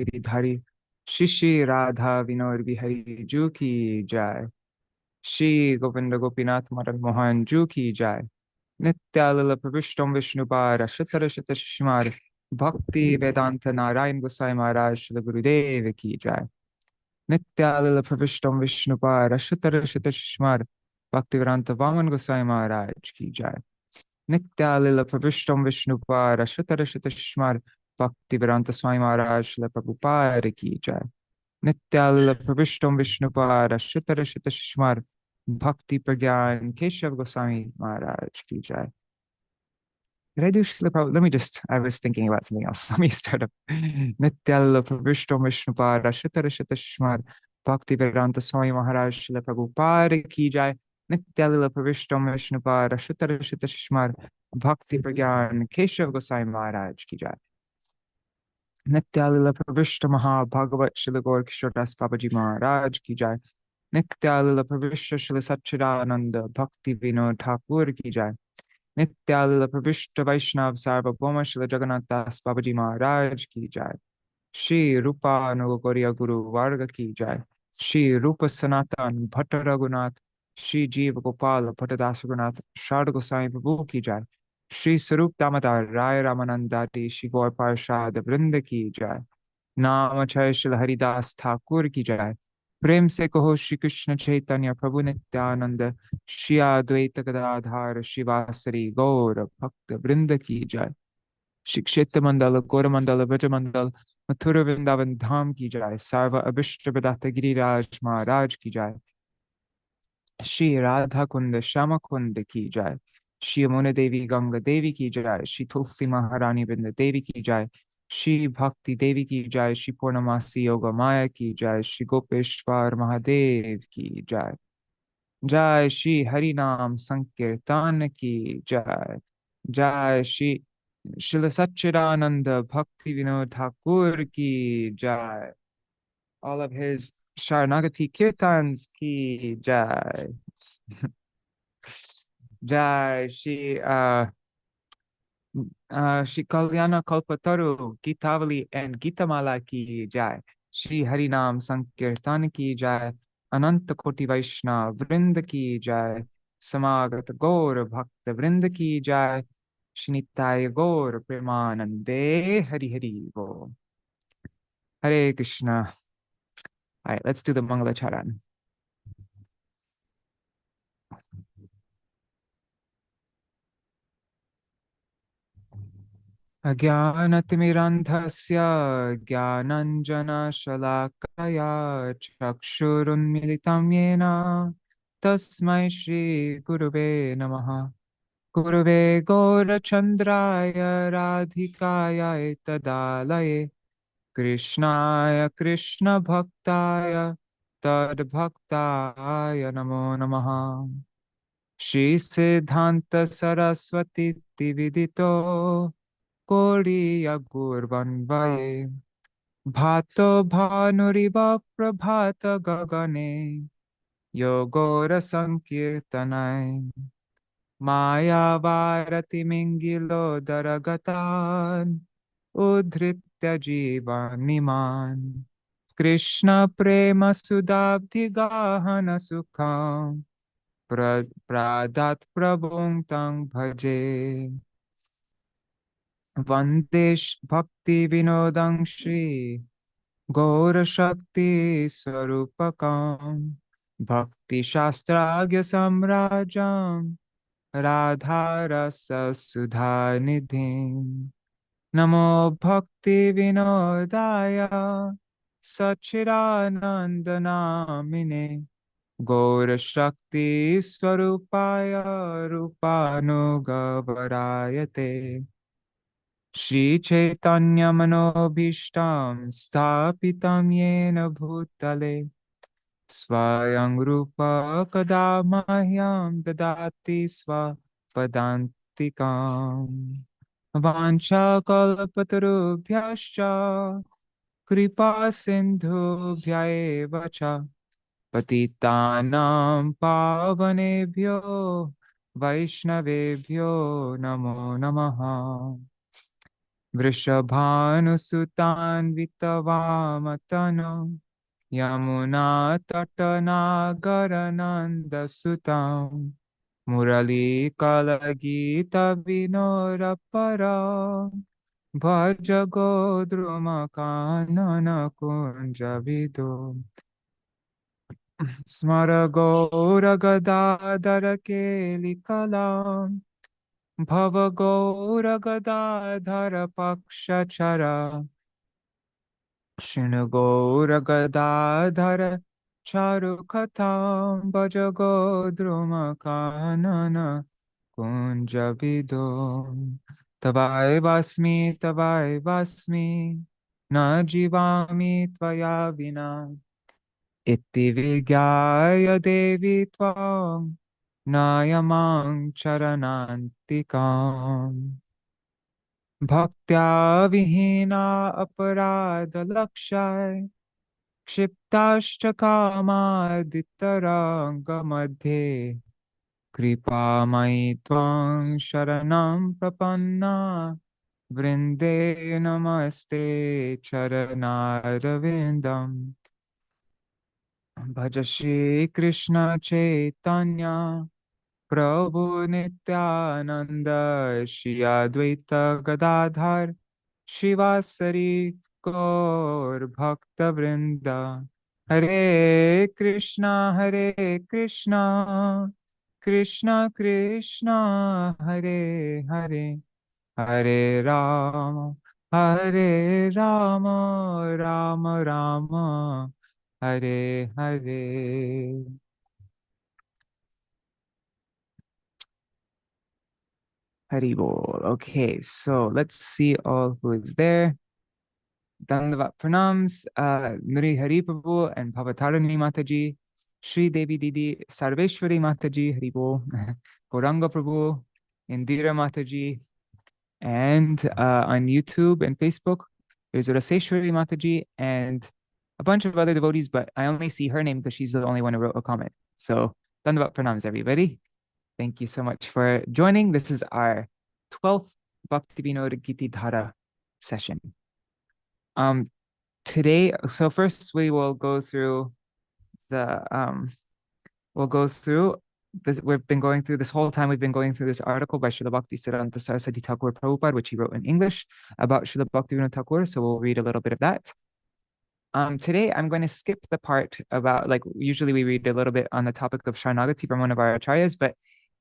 गिरिधारी श्री श्री राधा विनोद बिहारी जू की जय। श्री गोविंद गोपीनाथ मदन मोहन जू की जय। नित्यालल प्रविष्टम विष्णुपार शतर शत शिमार भक्ति वेदांत नारायण गोसाई महाराज श्री गुरुदेव की जय। नित्यालल प्रविष्टम विष्णुपार शतर शत शिमार भक्ति वेदांत वामन गोसाई महाराज की जय। नित्यालल प्रविष्टम विष्णुपार शतर शत शिमार भक्ति वेदांत स्वामी महाराज श्री प्रभुपाद की जय। नित्यालल प्रविष्टम विष्णुपार शतर शत शिमार भक्ति प्रज्ञान केशव गोस्वामी महाराज की जय। Did I do Srila Prabhupada? Let me just, I was thinking about something else. Let me start up. Nityal Pravishto Vishnupada Shitara Shitashmar Bhakti Vedanta Swami Maharaj Srila Prabhupada ki jai. Nityal Pravishto Vishnupada Shitara Shitashmar Bhakti Pragyan Keshav Gosai Maharaj ki jai. Nityal Pravishto Maha Bhagavat Srila Gaur Kishore Das Babaji Maharaj ki jai. Nityal Pravishto Srila Satchidananda Bhakti Vinod Thakur ki jai. नित्याल प्रविष्ट वैष्णव सार्वभौम श्री जगन्नाथ दास बाबाजी महाराज की जय। श्री रूपानुगौरिया गुरु वर्ग की जय। श्री रूप सनातन भट्ट रघुनाथ श्री जीव गोपाल भट्टदास रघुनाथ शारद गोसाई प्रभु की जय। श्री स्वरूप दामोदर राय रामानंदाटी श्री गौर पार्षद वृंद की जय। नाम छय श्री हरिदास ठाकुर की जय। प्रेम से कहो श्री कृष्ण चैतन्य प्रभु नित्यानंद श्री अद्वैत गदाधार शिवासरी गौर भक्त वृंद की जय। श्री क्षेत्र मंडल गौर मंडल ब्रज मंडल मथुरा वृंदावन धाम की जय। सर्व अभिष्ट प्रदाता गिरिराज महाराज की जय। श्री राधा कुंद श्याम कुंद की जय। श्री यमुना देवी गंगा देवी की जय। श्री तुलसी महारानी वृंद देवी की जय। श्री भक्ति देवी की जय। श्री पूर्णमासी योग माया की जय। श्री गोपेश्वर महादेव की जय। जय श्री हरि नाम संकीर्तन की जय। जय श्री श्री सच्चिदानंद भक्ति विनोद ठाकुर की जय। All of his Śaraṇāgati kirtans ki jai. Jai Shri Kalyana Kalpataru Gitavali and Gitamala ki jai. Shri Harinam Sankirtan ki jai. Ananta Koti Vaishnav Vrinda ki jai. Samagat Gaur Bhakta Vrinda ki jai. Shnitaya Gaur Premanande Hari Hari Bo. Hare Krishna. All right, let's do the Mangala Charan. अज्ञानतिमिरन्धस्य ज्ञानञ्जनशलाकया चक्षुरुन्मिलितं येन तस्मै श्रीगुरुवे नमः। गुरुवे गौरचन्द्राय राधिकाय तदालये कृष्णाय कृष्णभक्ताय तद्भक्ताय नमो नमः। श्रीसिद्धान्तसरस्वती विदितो Koriya Gurvanvaye Bhato Bhanuriva Prabhata Gagane Yogora Sankirtanai Maya Varati Mingilo Daragatan Udhritya Jivaniman Krishna Prema Sudabdi Gahana Sukham Pradat Prabhung Tang Bhaje Vandesh Bhakti Vinodang Shri Gaura Shakti Swarupakam Bhakti Shastragya Samrajam Radha Rasa Sudha Nidhim Namo Bhakti Vinodaya Sachidanandanamine Gaura Shakti Swarupaya Rupanugavarayate Shri Chaitanya Manobhishtam Sthapitam Yena Bhutale Swayang Rupa Kadamahyam Dadati Sva Padantikam Vancha Kalpatarubhyascha Kripa Sindhu Bhyaevacha Patitanam Pavanebhyo Vaishnavebhyo Namo Namaha. Vrishabhanusutanvitavamatano Yamuna Tatanaгаранандасутам Murali Kalagita Vinodapara Bhajagodrumakanana Kunjavido Smaragoragadadara Kelikalam Bhavagoragadadhara Pakshachara Shinagoragadadhara Charukatam Bhajagodrumakanana Kunjavido Tavai Vasmi Na Jivami Tvaya Vina Iti Vigyaya Devi Tvam Nayamang Charanantikam Bhaktya Vihina Aparada Lakshai Kshiptascha Kamadittaranga Madhe Kripa Maitvam Sharanam Prapanna Vrinde Namaste Charanarvindam Bhaja Shri Krishna Chaitanya Prabhu Nityananda Shri Advaita Gadadhar Shivasari Gaur Bhakta Vrinda Hare Krishna Krishna Krishna Hare Hare Hare Rama Rama Rama Hare Hare. Haribol. Okay, so let's see all who is there. Dandavat Pranams, Nuri Hari Prabhu and Bhavatarani Mataji, Shri Devi Didi, Sarveshwari Mataji, Haribol, Goranga Prabhu, Indira Mataji, and on YouTube and Facebook, there's Raseshwari Mataji and a bunch of other devotees, but I only see her name because she's the only one who wrote a comment. So, Dandavat Pranams, everybody. Thank you so much for joining. This is our 12th Bhaktivinoda-gīti-dhārā session. Today, so first we will go through the we've been going through this whole time, we've been going through this article by Srila Bhaktisiddhanta Saraswati Thakur Prabhupada, which he wrote in English about Srila Bhaktivinoda Thakur. So we'll read a little bit of that. Today I'm going to skip the part about, like, usually we read a little bit on the topic of Śaraṇāgati from one of our acharyas, but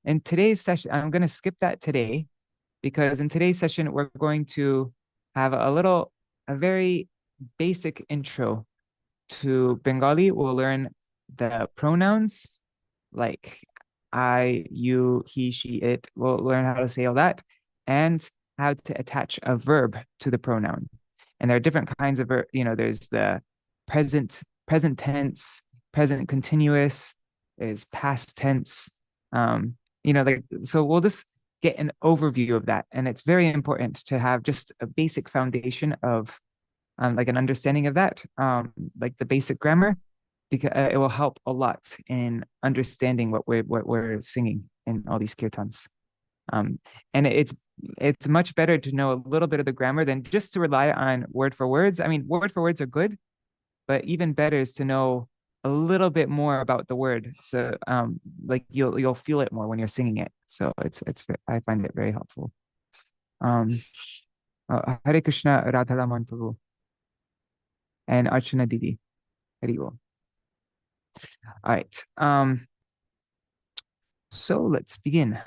in today's session, I'm going to skip that today, because in today's session, we're going to have a very basic intro to Bengali. We'll learn the pronouns like I, you, he, she, it. We'll learn how to say all that and how to attach a verb to the pronoun. And there are different kinds of verb, there's the present tense, present continuous, there's past tense. So we'll just get an overview of that. And it's very important to have just a basic foundation of like an understanding of that, like the basic grammar, because it will help a lot in understanding what we're singing in all these kirtans. And it's much better to know a little bit of the grammar than just to rely on word for words. I mean, word for words are good, but even better is to know a little bit more about the word. So like you'll feel it more when you're singing it. So I find it very helpful. Hare Krishna Radharaman Prabhu and Archana Didi. Haribo. All right. So let's begin.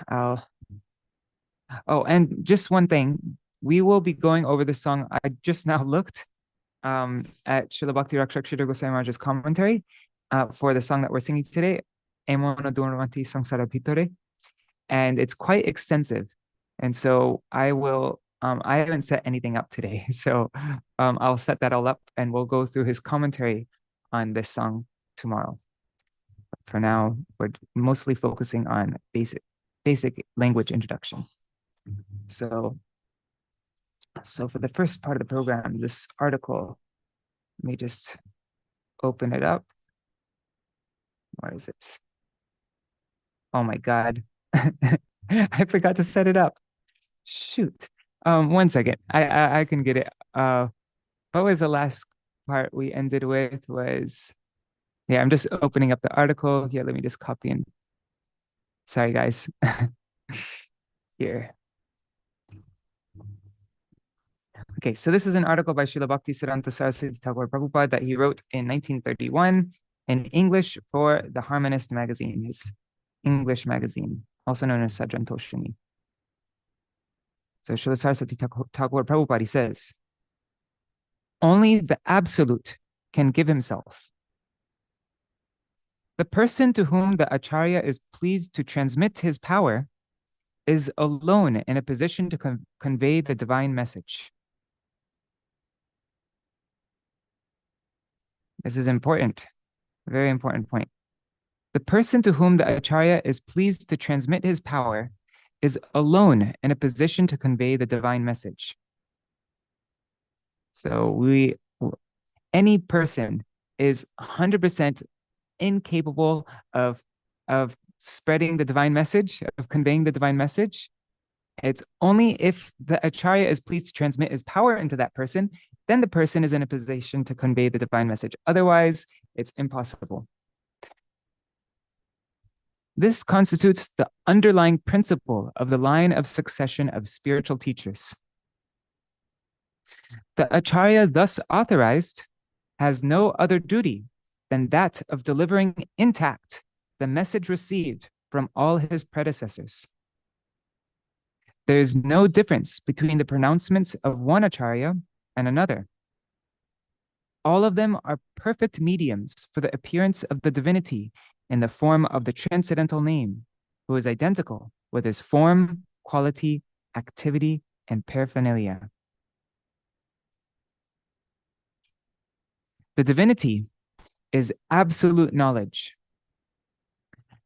And just one thing, we will be going over the song. I just now looked at Srila Bhakti Rakshak Sridhar Goswami Maharaj's commentary for the song that we're singing today, Emana Durmati Sangsara Bhitare, and it's quite extensive. And so I haven't set anything up today, so I'll set that all up and we'll go through his commentary on this song tomorrow. But for now, we're mostly focusing on basic language introduction. So for the first part of the program, this article, let me just open it up. Where is it? Oh my God. I forgot to set it up. Shoot. One second. I can get it. What was the last part we ended with was, yeah, I'm just opening up the article. Here, let me just copy and sorry guys. Here. Okay, so this is an article by Srila Bhaktisiddhanta Saraswati Thakur Prabhupada that he wrote in 1931 in English for the Harmonist magazine, his English magazine, also known as Sajantoshini. So Srila Saraswati Thakur Prabhupada says, only the Absolute can give himself. The person to whom the Acharya is pleased to transmit his power is alone in a position to convey the divine message. This is important, very important point. The person to whom the Acharya is pleased to transmit his power is alone in a position to convey the divine message. So any person is 100% incapable of spreading the divine message, of conveying the divine message. It's only if the Acharya is pleased to transmit his power into that person, then the person is in a position to convey the divine message. Otherwise, it's impossible. This constitutes the underlying principle of the line of succession of spiritual teachers. The Acharya thus authorized has no other duty than that of delivering intact the message received from all his predecessors. There is no difference between the pronouncements of one Acharya and another. All of them are perfect mediums for the appearance of the divinity in the form of the transcendental name, who is identical with his form, quality, activity, and paraphernalia. The divinity is absolute knowledge.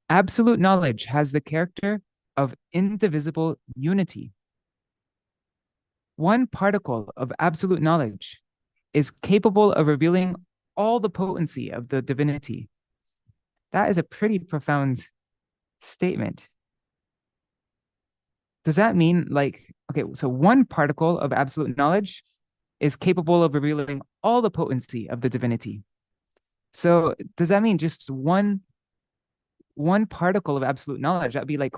Absolute knowledge has the character of indivisible unity. One particle of absolute knowledge is capable of revealing all the potency of the divinity. That is a pretty profound statement. Does that mean okay, so one particle of absolute knowledge is capable of revealing all the potency of the divinity. So does that mean just one particle of absolute knowledge? That'd be like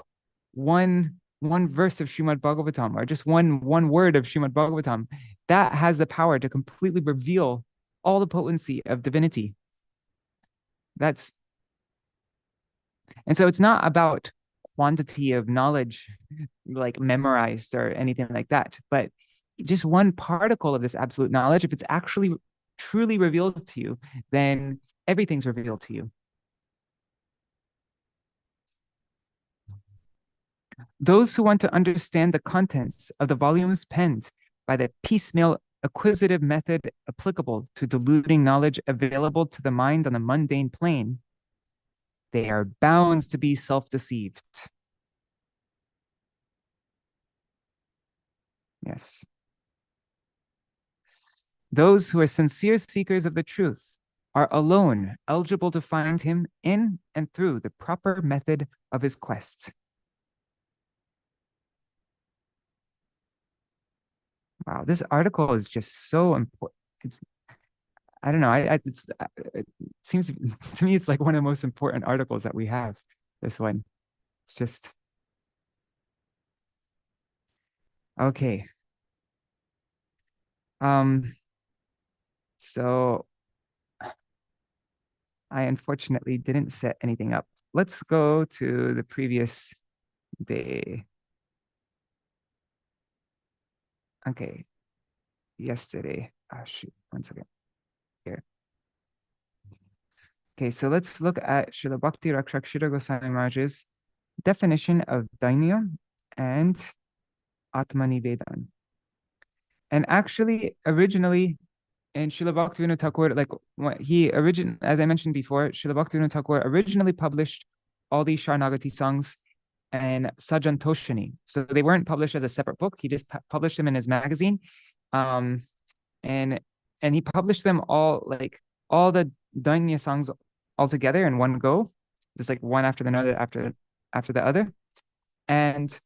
one verse of Srimad Bhagavatam, or just one word of Srimad Bhagavatam, that has the power to completely reveal all the potency of divinity. And so it's not about quantity of knowledge like memorized or anything like that, but just one particle of this absolute knowledge, if it's actually truly revealed to you, then everything's revealed to you. Those who want to understand the contents of the volumes penned by the piecemeal acquisitive method applicable to diluting knowledge available to the mind on the mundane plane, they are bound to be self-deceived. Yes. Those who are sincere seekers of the truth are alone eligible to find him in and through the proper method of his quest. Wow, this article is just so important. I don't know. It seems to me it's like one of the most important articles that we have. This one, it's just okay. So I unfortunately didn't set anything up. Let's go to the previous day. Okay, yesterday. Oh shoot, one second. Here. Okay, so let's look at Srila Bhakti Rakshakshira Goswami Maharaj's definition of Dainya and Ātma-nivedanātmikā. And actually, originally, in Srila Bhaktivinoda Thakur, as I mentioned before, Srila Bhaktivinoda Thakur originally published all these Śaraṇāgati songs and Sajantoshini. So they weren't published as a separate book. He just published them in his magazine. And he published them all, like all the Dainya songs all together in one go, just like one after another after the other. And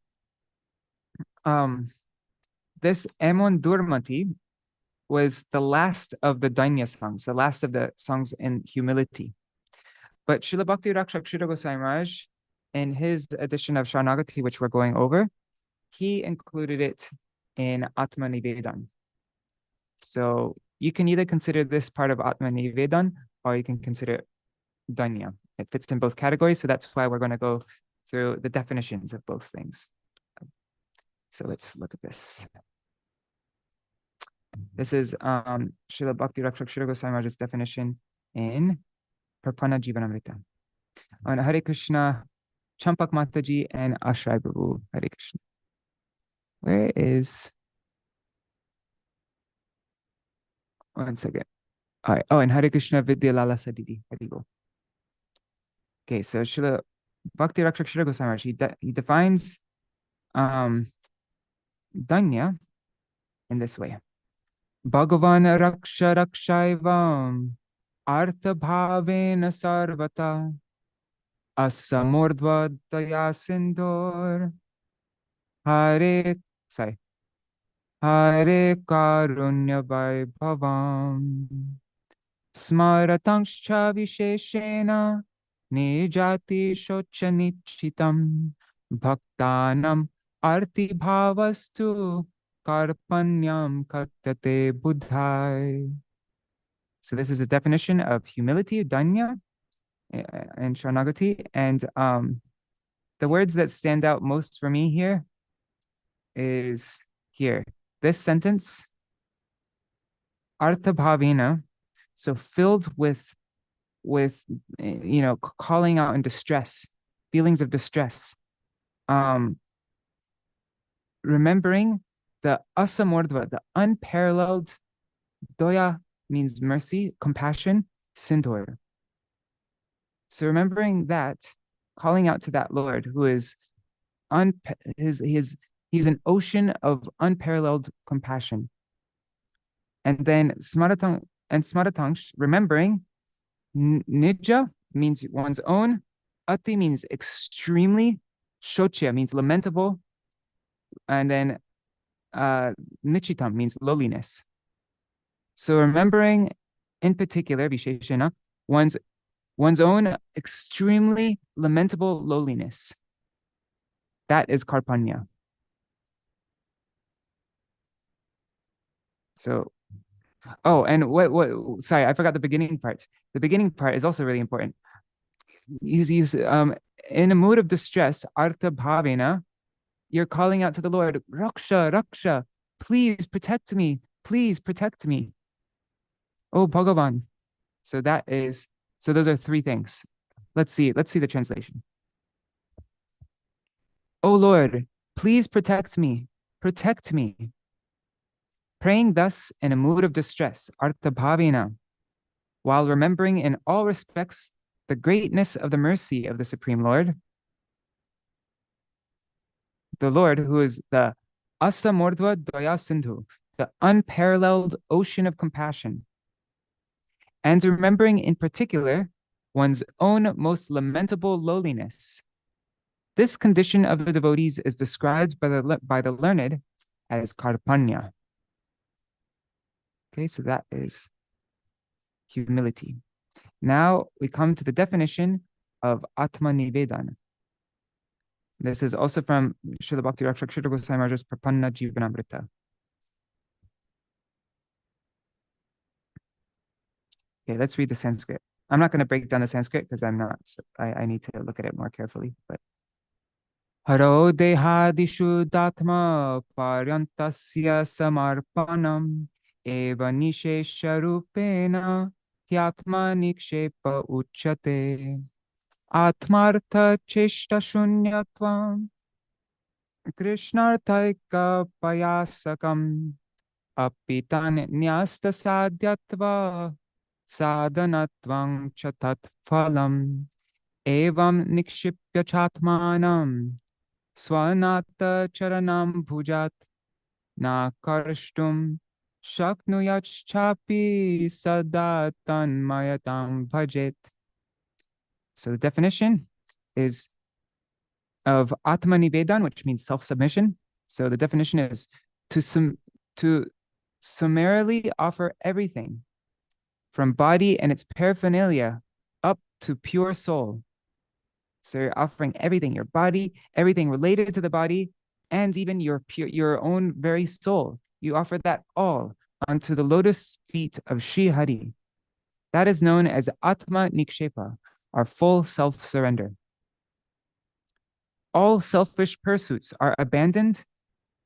this Emon Durmati was the last of the Danya songs, the last of the songs in humility. But Srila Bhakti Rakshak Goswami Maharaj, in his edition of Śaraṇāgati, which we're going over, he included it in Ātma-nivedanātmikā. So you can either consider this part of Ātma-nivedanātmikā or you can consider it Danya. It fits in both categories, so that's why we're going to go through the definitions of both things. So let's look at this. This is Srila Bhakti Rakshak Goswami Maharaj's definition in Prapanna Jivanamrita. On Hare Krishna, Champak Mataji and Ashray Prabhu. Hare Krishna. Where is... One second. All right. Oh, and Hare Krishna Vidya Lala Sadidi. Haribo. Okay, so Srila Bhakti Rakshak Goswami Maharaj, he defines Danya in this way. Bhagavan Raksha Rakshaivam Artha Bhavena Sarvata Asamordva Daya Sindor Hare Karunya Vaibhavam Smaratankscha Visheshena Nijati Shochanichitam Bhaktanam Arti Bhavastu Karpanyam Katate Buddhai. So this is a definition of humility, Danya, in Śaraṇāgati. And the words that stand out most for me here is here. This sentence, Artha Bhavena, so filled with calling out in distress, feelings of distress. Remembering the asamordva, the unparalleled, doya means mercy, compassion, sindor. So remembering that, calling out to that Lord who is he's an ocean of unparalleled compassion. And then smaratansh, remembering, nija means one's own, ati means extremely, shochya means lamentable, and then nichitam means lowliness. So remembering in particular, visheshana, one's own extremely lamentable lowliness. That is karpanya. So, oh, and sorry, I forgot the beginning part. The beginning part is also really important. Use in a mood of distress, artha bhavena, you're calling out to the Lord, Raksha, Raksha, please protect me, please protect me. Oh, Bhagavan. So those are three things. Let's see the translation. Oh Lord, please protect me, protect me. Praying thus in a mood of distress, artha bhavena, while remembering in all respects the greatness of the mercy of the Supreme Lord, the Lord who is the asamordva daya sindhu, the unparalleled ocean of compassion, and remembering in particular one's own most lamentable lowliness. This condition of the devotees is described by the learned as karpanya. Okay, so that is humility. Now we come to the definition of Ātma-nivedanātmikā. This is also from Srila Bhakti Rakshak Goswami Maharaj's Prapanna Jivanamrita. Okay, let's read the Sanskrit. I'm not going to break down the Sanskrit because I need to look at it more carefully. But Haro dehadishu datma paryantasya samarpanam eva nishesha rupena hyatma nikshepa uchate atmartha cheshta shunyatvam krishnarthaika payasakam apitan nyasta sadhyatva sadhanatvang chatat phalam evam nikshipya chatmanam swanata charanam bhujat na karshtum shaknuyachchapi sadatan mayatam bhajet. So the definition is of Ātma-nivedanātmikā, which means self-submission. So the definition is to summarily offer everything from body and its paraphernalia up to pure soul. So you're offering everything, your body, everything related to the body, and even your own very soul. You offer that all onto the lotus feet of Sri Hari. That is known as Ātma-nivedanātmikā, our full self-surrender. All selfish pursuits are abandoned,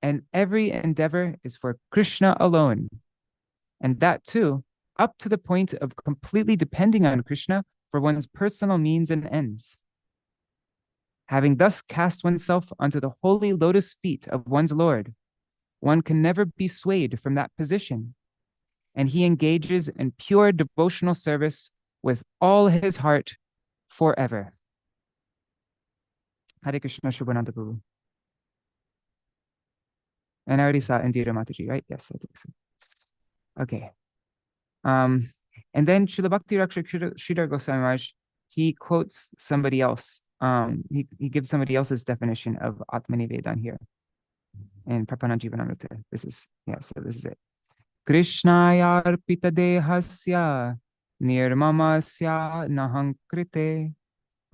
and every endeavor is for Krishna alone. And that too, up to the point of completely depending on Krishna for one's personal means and ends. Having thus cast oneself onto the holy lotus feet of one's Lord, one can never be swayed from that position, and he engages in pure devotional service with all his heart forever. Hare Krishna, Shubhananda Prabhu. And I already saw Indira Mataji, right? Yes, I think so. Okay. And then Srila Bhakti Rakshak Sridhar Goswami Maharaj, he quotes somebody else. He gives somebody else's definition of Ātma-nivedanātmikā here in Prapanna-jivanamrita. This is it. Krishnaya arpita dehasya nirmamasya nahankrite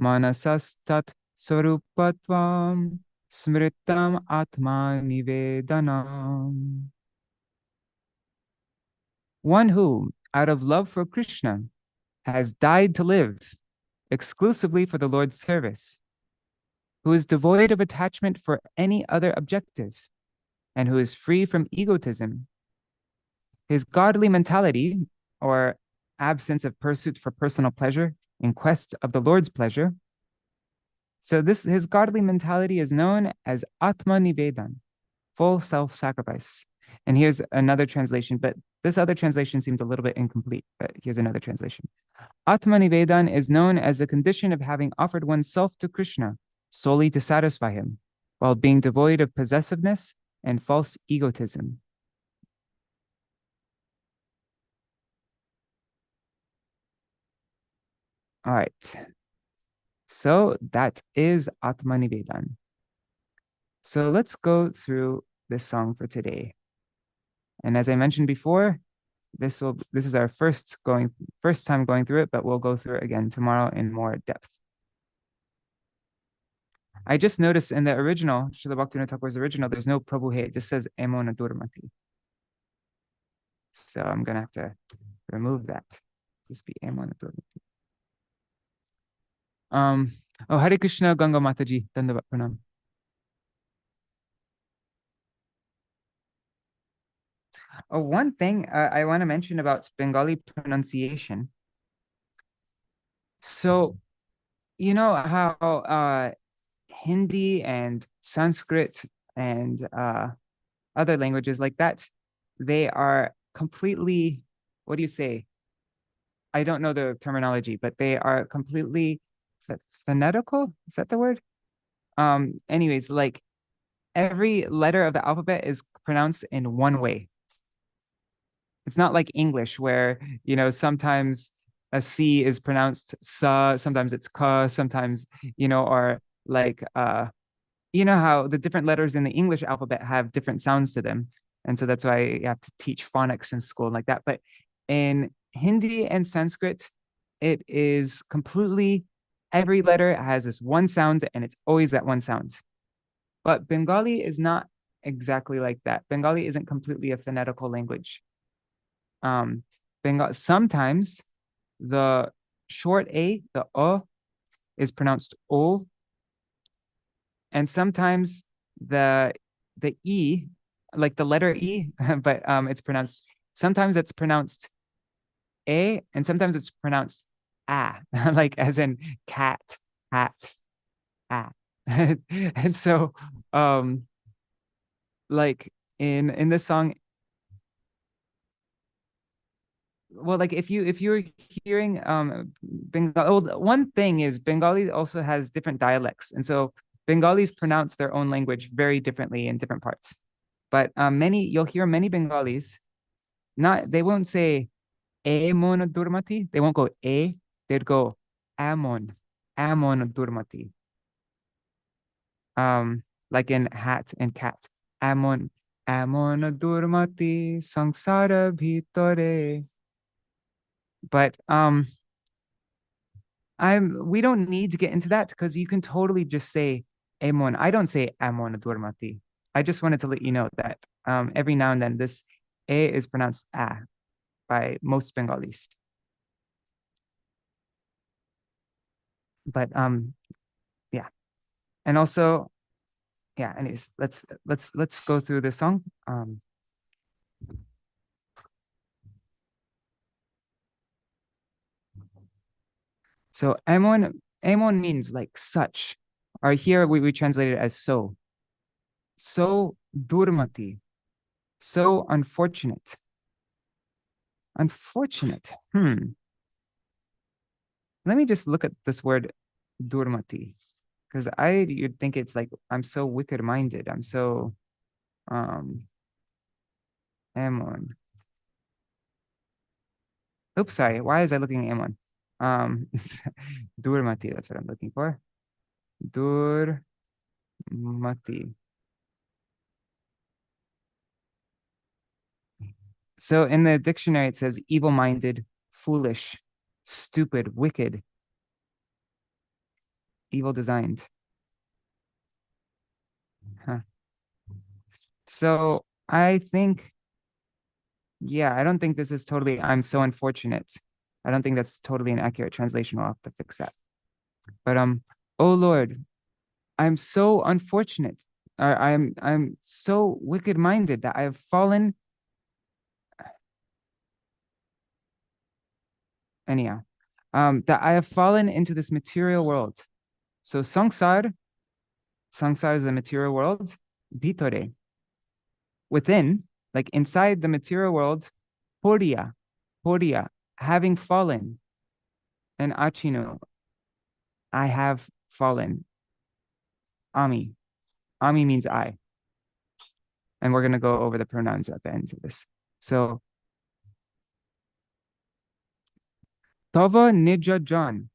manasastat sarupatvam smritam Ātma-nivedanam. One who, out of love for Krishna, has died to live exclusively for the Lord's service, who is devoid of attachment for any other objective, and who is free from egotism. His godly mentality, or absence of pursuit for personal pleasure in quest of the Lord's pleasure. So his godly mentality is known as Ātma-nivedanātmikā, full self-sacrifice. And here's another translation, but this other translation seemed a little bit incomplete, but here's another translation. Ātma-nivedanātmikā is known as the condition of having offered oneself to Krishna solely to satisfy him, while being devoid of possessiveness and false egotism. All right. So that is Ātma-nivedanātmikā. So let's go through this song for today. And as I mentioned before, this is our first time going through it, but we'll go through it again tomorrow in more depth. I just noticed in the original, Srila Bhaktivinoda Thakur's original, there's no Prabhu He, it just says Emana Durmati. So I'm gonna have to remove that. Just be Emana Durmati. Oh, Hare Krishna, Ganga Mataji, Dandavat Pranam. Oh, one thing I want to mention about Bengali pronunciation. So, you know how Hindi and Sanskrit and other languages like that, they are completely, what do you say? I don't know the terminology, but they are completely phonetical. Is that the word? Anyways, like every letter of the alphabet is pronounced in one way. It's not like English where, you know, sometimes a C is pronounced sa, sometimes it's ka, sometimes, you know, or like, you know how the different letters in the English alphabet have different sounds to them. And so that's why you have to teach phonics in school like that. But in Hindi and Sanskrit, it is completely, every letter has this one sound and it's always that one sound. But Bengali is not exactly like that. Bengali isn't completely a phonetical language. Sometimes the short A, the is pronounced O. And sometimes the E, like the letter E, but sometimes it's pronounced A, and sometimes it's pronounced A, like as in cat, hat, A. And so like in this song, well, like if you're hearing Bengali, well, one thing is Bengali also has different dialects, and so Bengalis pronounce their own language very differently in different parts. But you'll hear many Bengalis, they won't say Emana Durmati, they won't go they'd go Amon Durmati. Like in hat and cat, Amon Emana Durmati Sangsara Bhitore. But we don't need to get into that because you can totally just say Emon. I don't say Emona Durmati. I just wanted to let you know that every now and then this A is pronounced A by most Bengalis. But yeah. And also, yeah, anyways, let's go through this song. So Emon means like such. Or here we translate it as so. So Durmati. So unfortunate. Unfortunate. Let me just look at this word Durmati. Because you'd think it's like I'm so wicked-minded. I'm so Emon. Oops, sorry. Why is I looking at Emon? Durmati, that's what I'm looking for. Durmati. So in the dictionary, it says evil-minded, foolish, stupid, wicked, evil-designed. Huh. So I think, yeah, I don't think this is totally, I'm so unfortunate. I don't think that's totally an accurate translation. I'll have to fix that. But oh Lord, I'm so unfortunate. I'm so wicked-minded that I have fallen. Anyhow, that I have fallen into this material world. So sangsar is the material world. Bitore, within, like inside the material world, Poriya, having fallen, and Achino, I have fallen. Ami means I. And we're going to go over the pronouns at the end of this. So, Tava Nija Jan.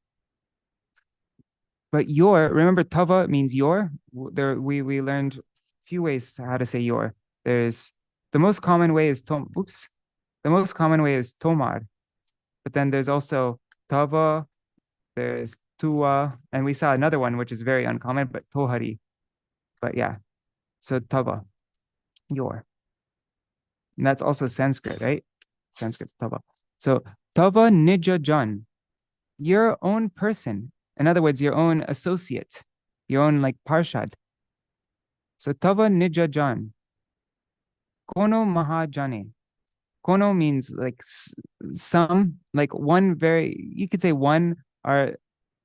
But your, remember, Tava means your. There, we learned a few ways how to say your. There's the most common way is The most common way is Tomar. But then there's also Tava, there's Tua, and we saw another one which is very uncommon, but Tohari. But yeah, so Tava, your. And that's also Sanskrit, right? Sanskrit's Tava. So Tava Nija Jan, your own person. In other words, your own associate, your own like parshad. So Tava Nija Jan, Kono Mahajane. Kono means like some, like one very, you could say one or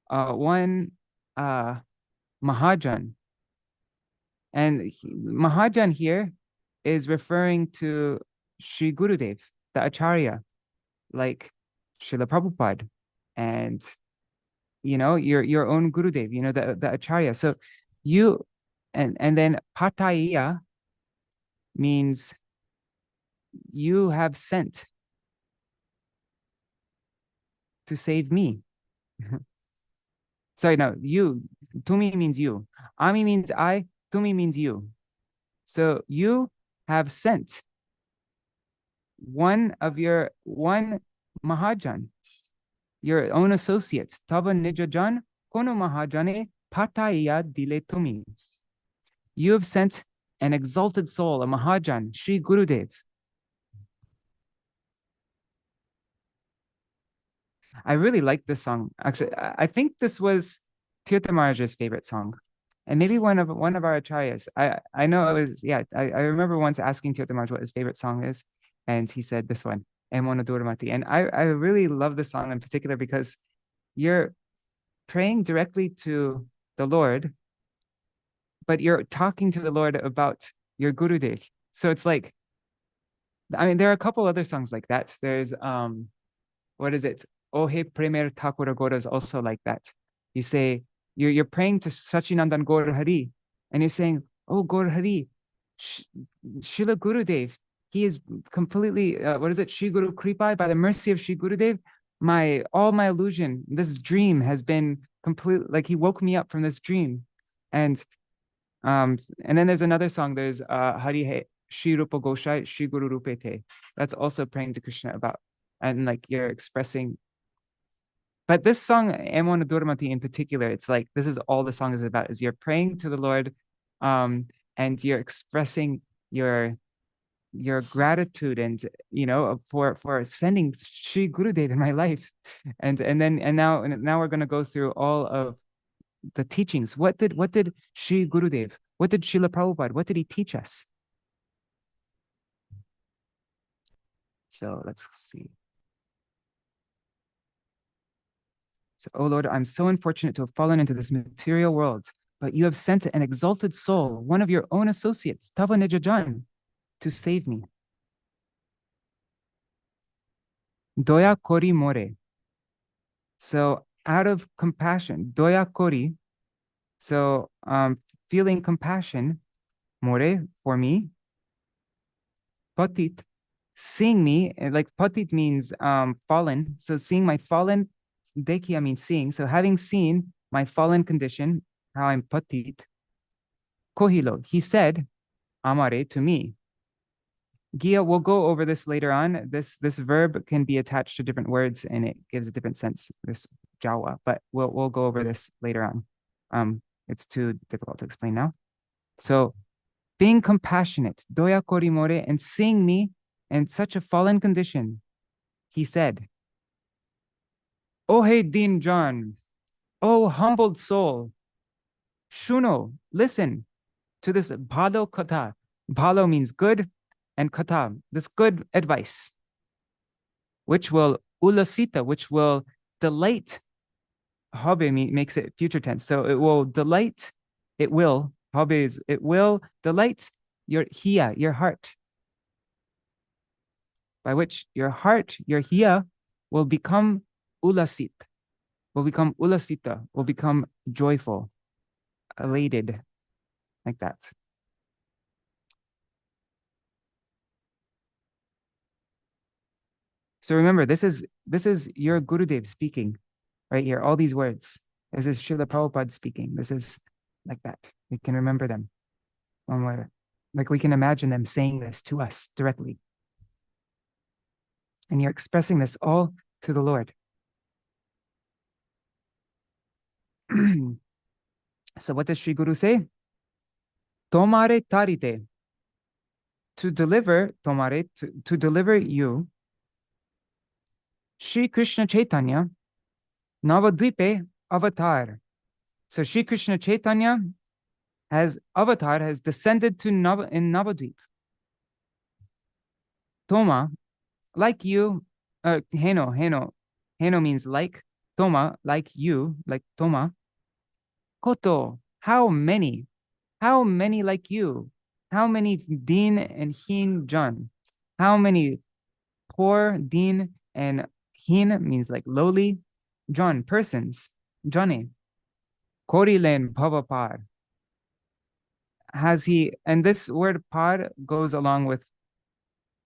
one Mahajan. And Mahajan here is referring to Sri Gurudev, the Acharya, like Srila Prabhupada, and your own Gurudev, the Acharya. So you and then Pataya means you have sent to save me. Sorry, no, you. Tumi means you. Ami means I. Tumi means you. So you have sent one Mahajan, your own associates. Tava Nijajan, Kono Mahajane, Pataya Dile Tumi. You have sent an exalted soul, a Mahajan, Sri Gurudev. I really like this song. Actually, I think this was Tirtha Maharaj's favorite song. And maybe one of our acharyas. I know it was, yeah, I remember once asking Tirtha Maharaj what his favorite song is, and he said this one, Emana Durmati. And I really love this song in particular because you're praying directly to the Lord, but you're talking to the Lord about your Gurudev. So it's like, I mean, there are a couple other songs like that. There's what is it? Oh Hey Premier Thakur Gora is also like that. You say you're praying to Sachinandan Gaur Hari, and you're saying, "Oh Gaur Hari, Srila Gurudev, he is completely what is it? Shri Guru Kripai, by the mercy of Shri Gurudev, all my illusion, this dream has been complete. Like he woke me up from this dream, and then there's another song. There's Hari Hai Shri Rupa Goshai, Shri Guru Rupete. That's also praying to Krishna about, and like you're expressing. But this song, Emana Durmati in particular, it's like this is all the song is about, is you're praying to the Lord, and you're expressing your gratitude and for sending Sri Gurudev in my life. And now we're gonna go through all of the teachings. What did Sri Gurudev, what did Srila Prabhupada, what did he teach us? So let's see. So, oh Lord, I'm so unfortunate to have fallen into this material world, but you have sent an exalted soul, one of your own associates, Tava Nijajan, to save me. Doya kori more. So out of compassion, doya kori. So feeling compassion, more, for me. Patit, seeing me, like patit means fallen. So seeing my fallen, dekhiya means seeing. So having seen my fallen condition, how I'm patit, kohilo, he said, amare, to me. Gia, we'll go over this later on. This verb can be attached to different words and it gives a different sense, this Jawa, but we'll go over this later on. It's too difficult to explain now. So being compassionate, doya korimore, and seeing me in such a fallen condition, he said, "Oh hey Din John, oh humbled soul, shuno, listen to this bhalo kata." Bhalo means good, and kata, this good advice, which will ulasita, which will delight. Habe makes it future tense, so it will delight. It will. Habe is it will delight your hiya, your heart, by which your heart, your hiya, will become ulasit, will become ulasita, will become joyful, elated, like that. So remember, this is your Gurudev speaking right here. All these words. This is Srila Prabhupada speaking. This is like that. We can remember them. Like we can imagine them saying this to us directly. And you're expressing this all to the Lord. So what does Sri Guru say? Tomare tarite. To deliver, tomare, to deliver you, Sri Krishna Chaitanya, Navadvipe avatar. So Sri Krishna Chaitanya has descended to in Navadvip. Toma, like you, heno means like, Toma, like you, like Toma. Koto, how many like you? How many din and hin jan? How many poor din and hin means like lowly, jan, persons, jane. Korilen bhavapar. Has he, and this word par goes along with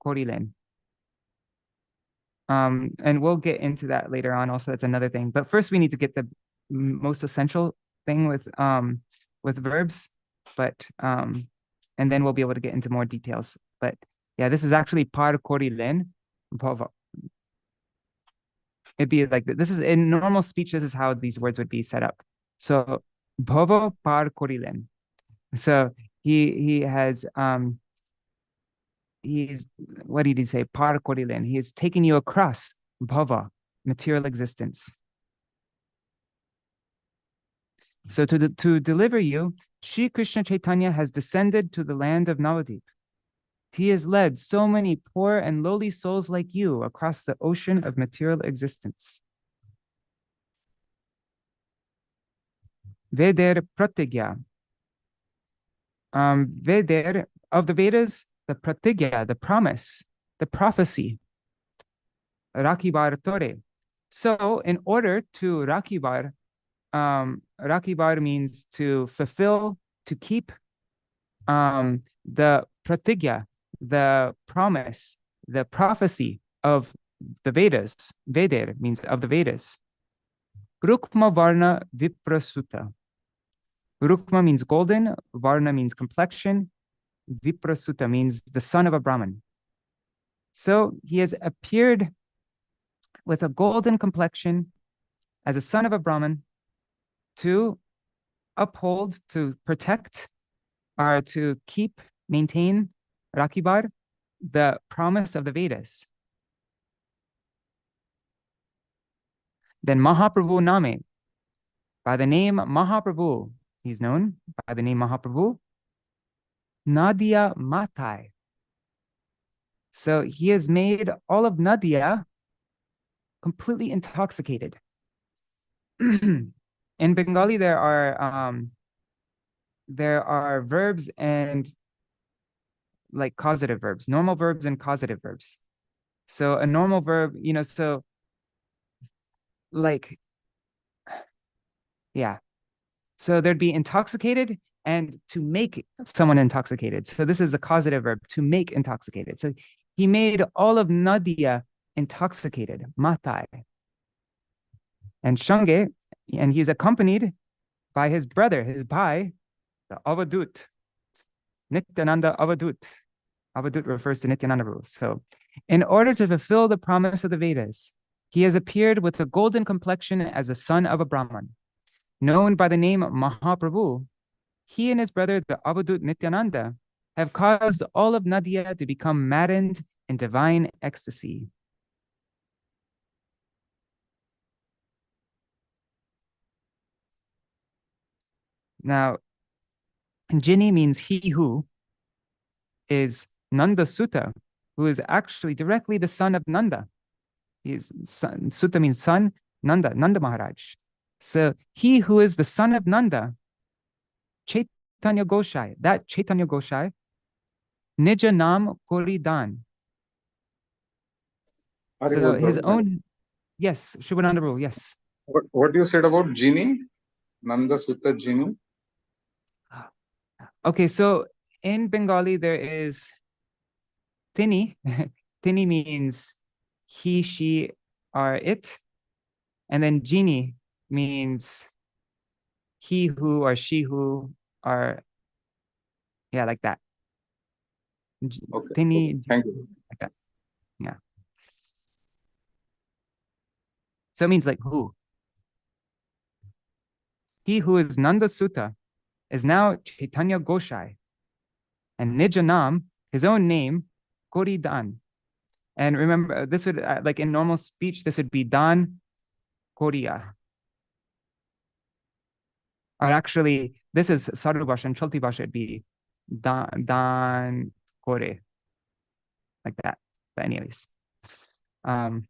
korilen. And we'll get into that later on. Also, that's another thing. But first, we need to get the most essential thing with verbs. But and then we'll be able to get into more details. But yeah, this is actually par korilen bhava. It'd be like this is in normal speech. This is how these words would be set up. So bhava par korilen. So he has he's, what did he say? Par korilen. He is taking you across bhava, material existence. So to deliver you, Sri Krishna Chaitanya has descended to the land of Navadip. He has led so many poor and lowly souls like you across the ocean of material existence. Veder pratigya. Veder, of the Vedas, the pratigya, the promise, the prophecy. Rakibar tore. So in order to rakibar, rakibar means to fulfill, to keep the pratigya, the promise, the prophecy of the Vedas. Veder means of the Vedas. Rukma varna viprasuta. Rukma means golden, varna means complexion, Viprasuta means the son of a Brahmin. So he has appeared with a golden complexion as a son of a Brahmin to uphold, to protect, or to keep, maintain, Rakibar, the promise of the Vedas. Then Mahaprabhu Name, by the name Mahaprabhu, he's known by the name Mahaprabhu, Nadia Matai. So he has made all of Nadia completely intoxicated. In Bengali, there are verbs and like causative verbs, normal verbs and causative verbs. So a normal verb, so like, yeah. So there'd be intoxicated and to make someone intoxicated. So this is a causative verb, to make intoxicated. So he made all of Nadia intoxicated, Matai. And Shange, and he's accompanied by his brother, his bhai, the Avadut, Nityananda Avadut. Avadut refers to Nityananda Prabhu. So in order to fulfill the promise of the Vedas, he has appeared with a golden complexion as the son of a Brahman. Known by the name Mahaprabhu, he and his brother, the Avadut Nityananda, have caused all of Nadia to become maddened in divine ecstasy. Now, Jini means he who is Nanda Sutta, who is actually directly the son of Nanda. He's son, Sutta means son, Nanda Maharaj. So he who is the son of Nanda, Chaitanya Goshai, that Chaitanya Goshai, Nija Nam Koridan. So his own, yes, Shubhananda Prabhu, yes. What you said about Jini, Nanda Sutta Jini? Okay, so in Bengali there is Tini. Tini means he, she, or it. And then Jini means he who or she who, or yeah, like that. Okay. Tini, okay. Thank you. like that. Yeah. So it means like who. He who is Nanda Sutta is now Chaitanya Goshai. And Nijanam, his own name, Koridan. And remember, this would, like in normal speech, this would be Dan Korea. Or actually, this is Sadhu Bhasha, and Chalti Bhasha, it'd be Dan Kore. Like that. But anyways. So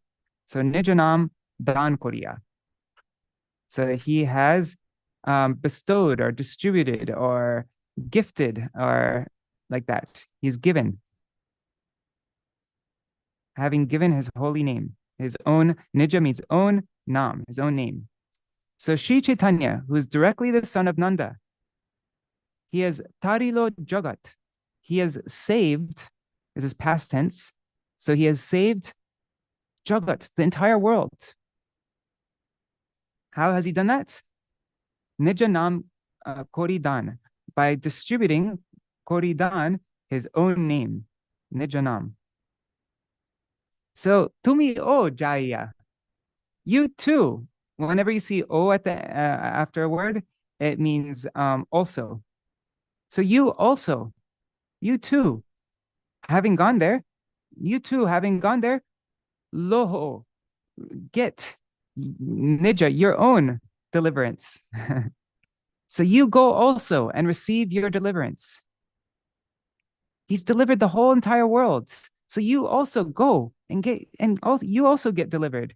Nijanam Dan Korea. So he has bestowed or distributed or gifted or like that. He's given. Having given his holy name, his own, Nija means own, Nam, his own name. So Sri Chaitanya, who is directly the son of Nanda, he has Tarilo Jagat. He has saved, this is past tense. So he has saved Jagat, the entire world. How has he done that? Nija Nam Koridan, by distributing Koridan, his own name, Nija Nam. So Tumi O Jaya, you too. Whenever you see O at the after a word, it means also. So you also, you too, having gone there, you too having gone there, loho, get nija, your own deliverance. So you go also and receive your deliverance. He's delivered the whole entire world. So you also go and you also get delivered.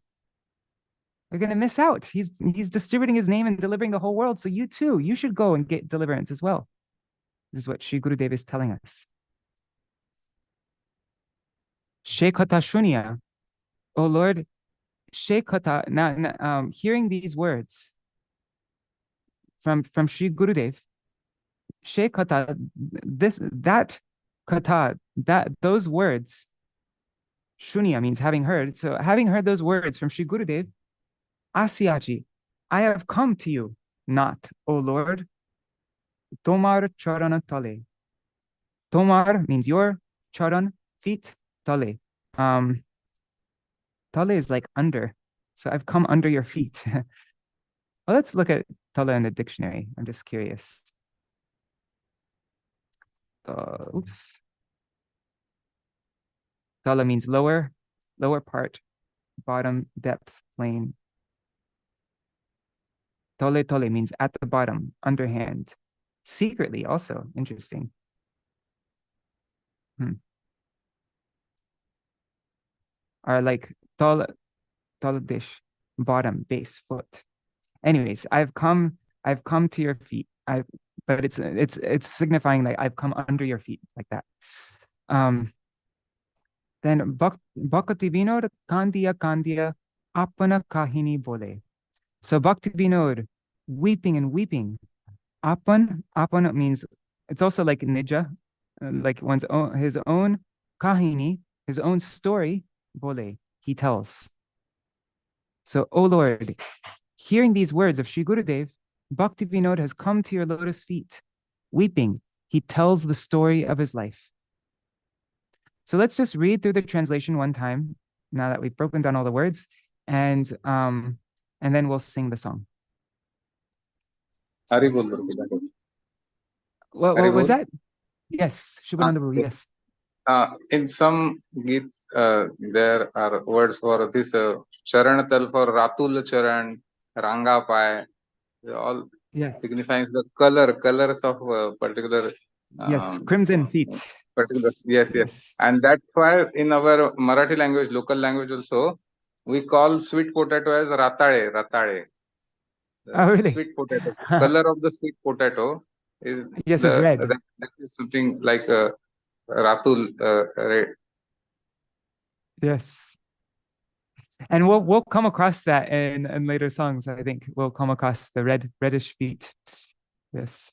You're going to miss out. He's distributing his name and delivering the whole world. So you too, you should go and get deliverance as well. This is what Sri Gurudev is telling us. Shekata Shunya, oh Lord, Shekata. Now, hearing these words from Sri Gurudev, Shekata, those words, Shunya means having heard. So having heard those words from Sri Gurudev, Asyaji, I have come to you, not, O Lord, Tomar Charana Tale. Tomar means your, charan, feet, tale. Tale is like under. So I've come under your feet. Well, let's look at tale in the dictionary. I'm just curious. Oops. Tala means lower, lower part, bottom, depth, plane. Tole tole means at the bottom, underhand. Secretly also, interesting. Are like tall dish, bottom, base, foot. Anyways, I've come to your feet. But it's signifying like I've come under your feet, like that. Then Bhaktivinoda-gīti-dhārā Ātma-nivedanātmikā bole. So Bhaktivinoda, weeping and weeping. Apan means, it's also like nija, like one's own, his own kahini, his own story, bole, he tells. So, O Lord, hearing these words of Sri Gurudev, Bhaktivinoda has come to your lotus feet. Weeping, he tells the story of his life. So let's just read through the translation one time, now that we've broken down all the words, and then we'll sing the song. What was that? Yes, Shubhananda, yes. In some Geets, there are words for this Charan for Ratul Charan, Ranga Pai, all signifies the colors of particular. Yes, crimson feet. Particular, yes. And that's why in our Marathi language, local language also, we call sweet potato as ratale. Oh, really? Sweet potato. Color of the sweet potato is it's red. That is something like Ratul red. Yes. And we'll come across that in later songs. I think we'll come across the reddish feet. Yes.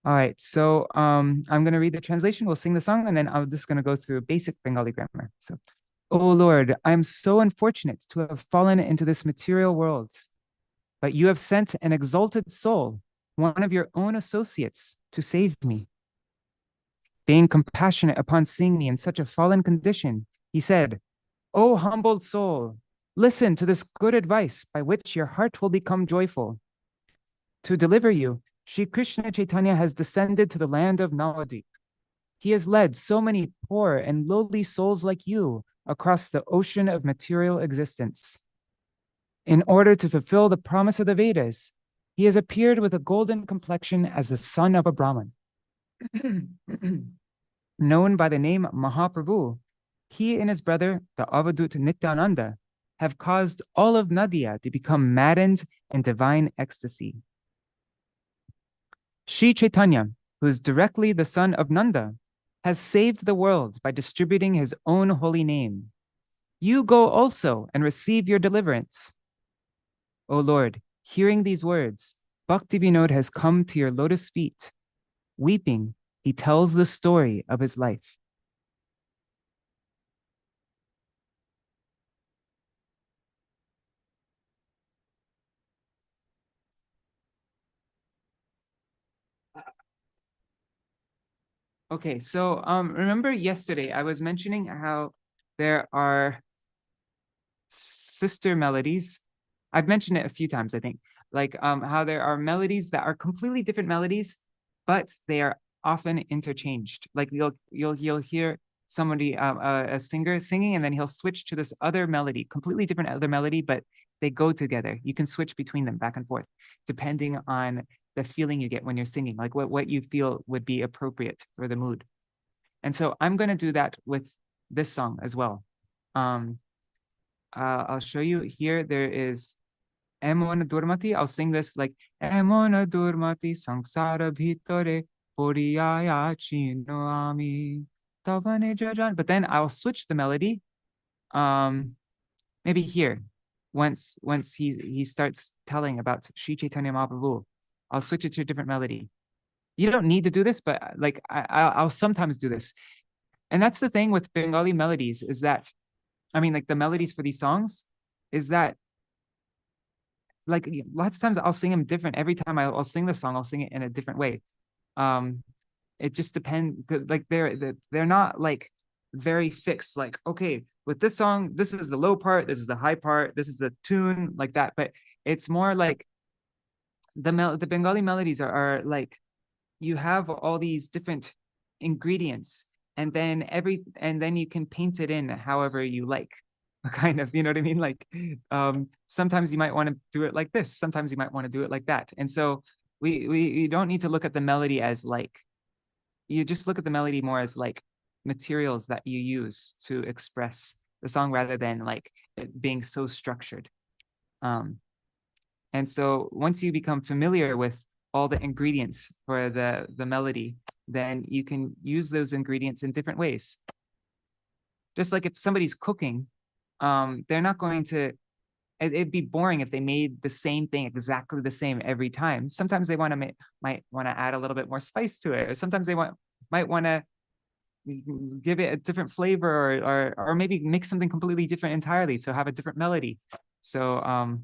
All right. So I'm gonna read the translation. We'll sing the song, and then I'm just gonna go through basic Bengali grammar. So, oh Lord, I am so unfortunate to have fallen into this material world, but you have sent an exalted soul, one of your own associates, to save me. Being compassionate upon seeing me in such a fallen condition, he said, O humbled soul, listen to this good advice by which your heart will become joyful. To deliver you, Sri Krishna Chaitanya has descended to the land of Navadvip. He has led so many poor and lowly souls like you across the ocean of material existence. In order to fulfill the promise of the Vedas, he has appeared with a golden complexion as the son of a Brahmin. Known by the name Mahaprabhu, he and his brother, the Avadut Nityananda, have caused all of Nadia to become maddened in divine ecstasy. Sri Chaitanya, who is directly the son of Nanda, has saved the world by distributing his own holy name. You go also and receive your deliverance. O Lord, hearing these words, Bhaktivinoda has come to your lotus feet. Weeping, he tells the story of his life. Okay, so remember yesterday I was mentioning how there are sister melodies. I've mentioned it a few times, I think, like how there are melodies that are completely different melodies, but they are often interchanged. Like you'll hear somebody, a singer singing, and then he'll switch to this other melody, completely different other melody, but they go together. You can switch between them back and forth, depending on the feeling you get when you're singing, like what you feel would be appropriate for the mood. And so I'm going to do that with this song as well. I'll show you here. There is Emana Durmati. I'll sing this like Emana Durmati Sangsara Bhitare Poriyaya Chino Ami Tavane Jajan. But then I'll switch the melody. Maybe here, once he starts telling about Sri Chaitanya Mahaprabhu, I'll switch it to a different melody. You don't need to do this, but like I'll sometimes do this. And that's the thing with Bengali melodies is that, I mean, like the melodies for these songs is that like lots of times I'll sing them different. Every time I'll sing the song, I'll sing it in a different way. It just depends. Like they're not like very fixed. Like, okay, with this song, this is the low part, this is the high part, this is the tune, like that. But it's more like the Bengali melodies are like, you have all these different ingredients, and then you can paint it in however you like, kind of, you know what I mean? Like, sometimes you might want to do it like this, sometimes you might want to do it like that. And so we don't need to look at the melody as like, you just look at the melody more as like materials that you use to express the song, rather than like it being so structured. And so once you become familiar with all the ingredients for the melody, then you can use those ingredients in different ways. Just like if somebody's cooking, they're not going to, it'd be boring if they made the same thing exactly the same every time. Sometimes they might want to add a little bit more spice to it, or sometimes they might want to give it a different flavor, or maybe make something completely different entirely, so have a different melody. So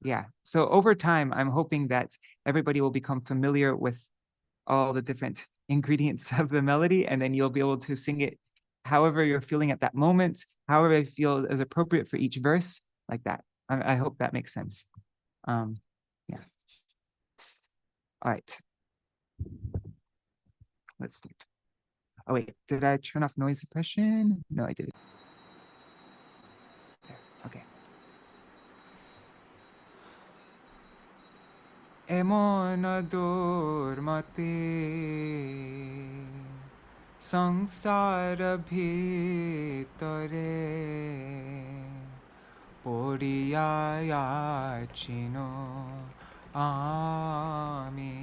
yeah, so over time, I'm hoping that everybody will become familiar with all the different ingredients of the melody, and then you'll be able to sing it however you're feeling at that moment, however you feel is appropriate for each verse, like that. I hope that makes sense. Yeah. All right. Let's start. Oh wait, did I turn off noise suppression? No, I didn't. There, okay. Emana Durmati sangsara bhitare poriya chino ami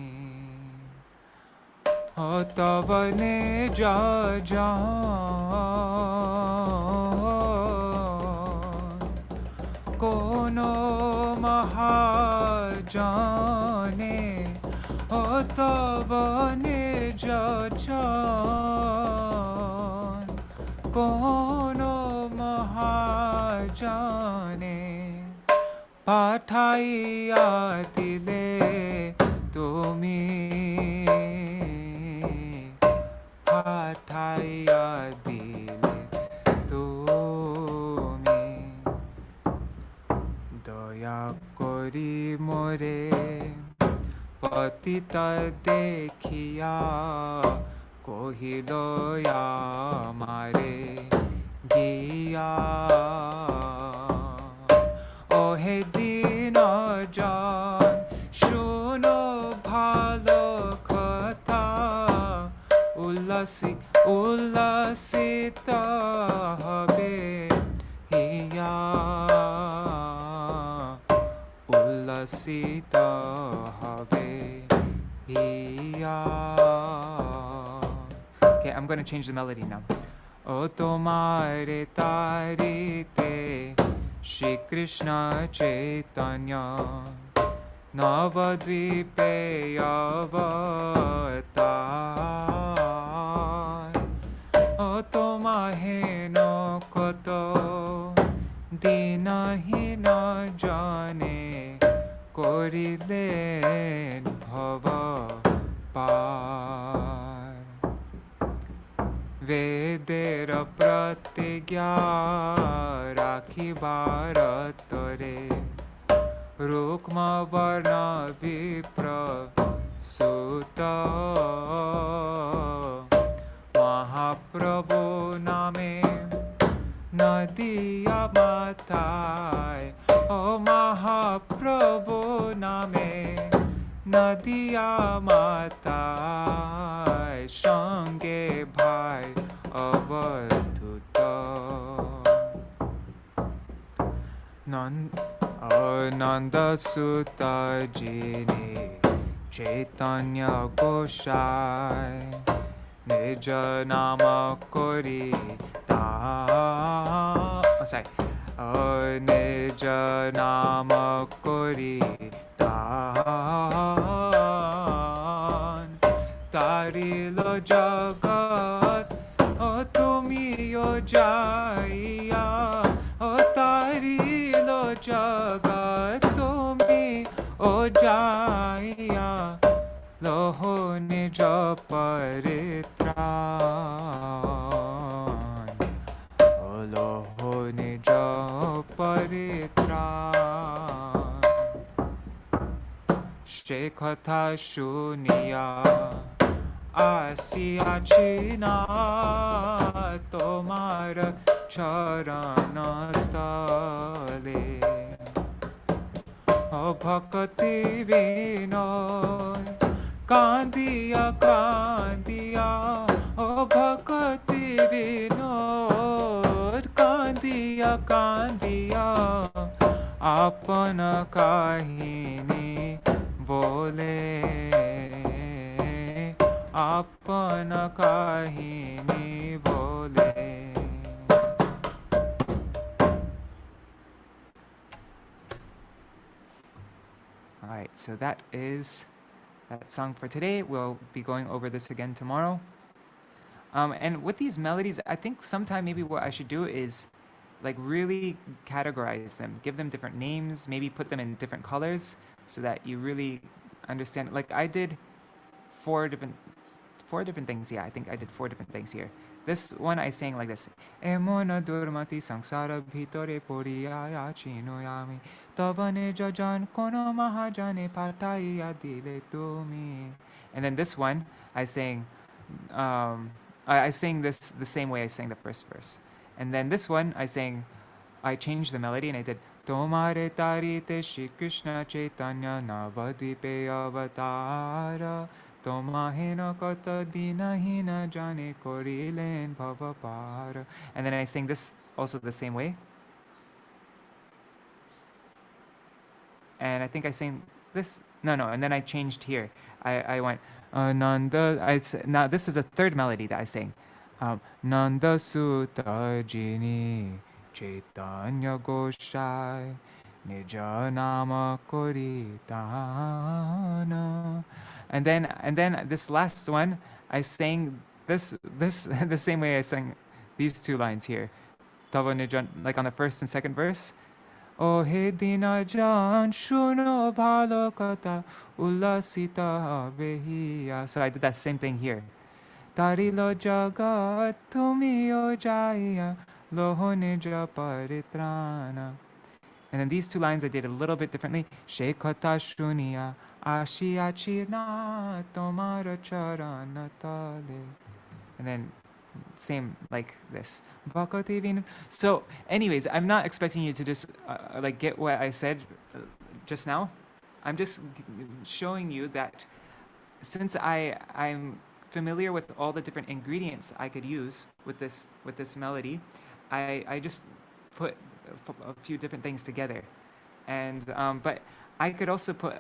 Ātma-nivedanātmikā kono mahajane Ātma-nivedanātmikā kono mahajane pathaiya dile tumi pathaiya dile tumi daya kori more patita dekhiya kohilo ya mare giya ohe dina jan shuno bhalo katha ullasita habe hiya ullasita habe hiya. Okay, I'm going to change the melody now. O tomare tarite Shri Krishna Chaitanya Navadvipe avatar O tomaheno koto dinahina jane korilen bhava par Vedera pratigya rakhi bharatare Rukma varna vipra sutta Mahaprabhu name nadiya matai O Mahaprabhu name nadiya matai Shange bhai avadhuta Nanda Sutta Jini Chaitanya Goshai Nija Nama Kori Ta Nija Nama Kori Ta Tarilo Jagat O Tumi Yo Jaya O Tarilo Jagat Tumi loho nija paritran, loho nija paritran, shekhatha shuniya Asiya china tomar charana tale bhakti vinod kandiya kandiya bhakti vinod kandiya kandiya apana kahini bole apana kahini bole. All right, so that is that song for today. We'll be going over this again tomorrow. And with these melodies, I think sometime maybe what I should do is like really categorize them, give them different names, maybe put them in different colors so that you really understand. Like I did four different things. Yeah, I think I did 4 different things here. This one I sang like this. Emana Durmati sangsara bhitore poriyaya chinoyami tavane jajan kono mahajane pataya dile tumi. And then this one I sang I sang this the same way I sang the first verse. And then this one I changed the melody and I did Tomare tarite Shri Krishna Chaitanya Navadipe Avatara Tomahena kata dina hina jane korilen bhavapara. And then I sang this also the same way. And I think I sang this. No, and then I changed here. I went Nanda. Now this is a third melody that I sang. Nanda Sutta Jini Chaitanya Goshai Nija Nama Koritana. And then this last one, I sang this the same way I sang these 2 lines here. Tava Nijan, like on the first and second verse. Oh he dina jan shuno bhalo kata ulasita behiya. So I did that same thing here. Tarilo jagat tumi o jaya loho nija paritrana. And then these 2 lines I did a little bit differently. Shekata shuniya Ashiya china tomara charana tale. And then same like this. So anyways, I'm not expecting you to just like get what I said just now. I'm just showing you that since I'm familiar with all the different ingredients I could use with this melody, I just put a few different things together. And but I could also put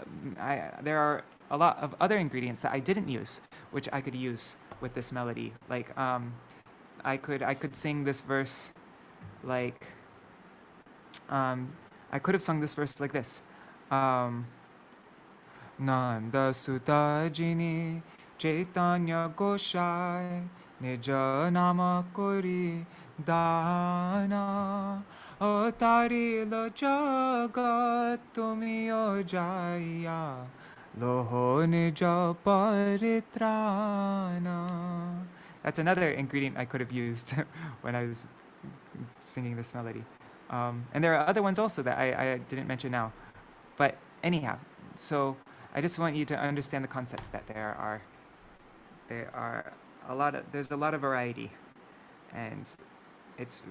there are a lot of other ingredients that I didn't use, which I could use with this melody. Like I could sing this verse like I could have sung this verse like this. Nanda Sutta Jini Chaitanya Goshai Nija Nama Kori Dana O Tarilo Jagat Tumi O Jaya Loho Nija Paritrana. That's another ingredient I could have used when I was singing this melody. And there are other ones also that I didn't mention now. But anyhow, so I just want you to understand the concept that there's a lot of variety, and it's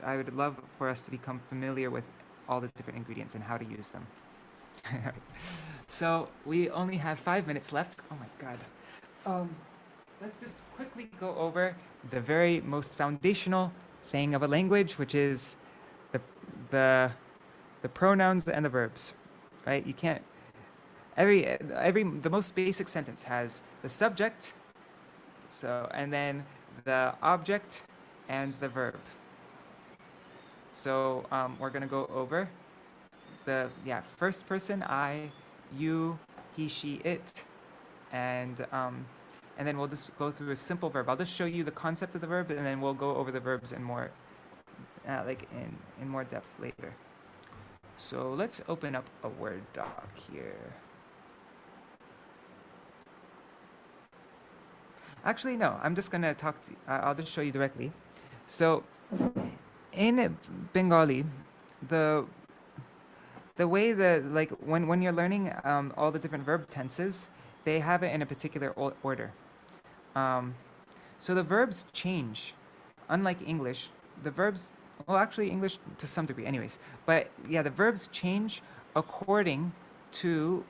I would love for us to become familiar with all the different ingredients and how to use them. So we only have 5 minutes left. Oh my God. Let's just quickly go over the very most foundational thing of a language, which is the pronouns and the verbs, right? You can't. The most basic sentence has the subject, and then the object and the verb. So we're gonna go over the first person, I, you, he, she, it, and then we'll just go through a simple verb. I'll just show you the concept of the verb, and then we'll go over the verbs in more in more depth later. So let's open up a Word doc here. Actually, no. I'm just gonna talk. I'll just show you directly. So, in Bengali, the way that like when you're learning all the different verb tenses, they have it in a particular order. So the verbs change. Unlike English, the verbs, well, actually English to some degree, anyways. But yeah, the verbs change according to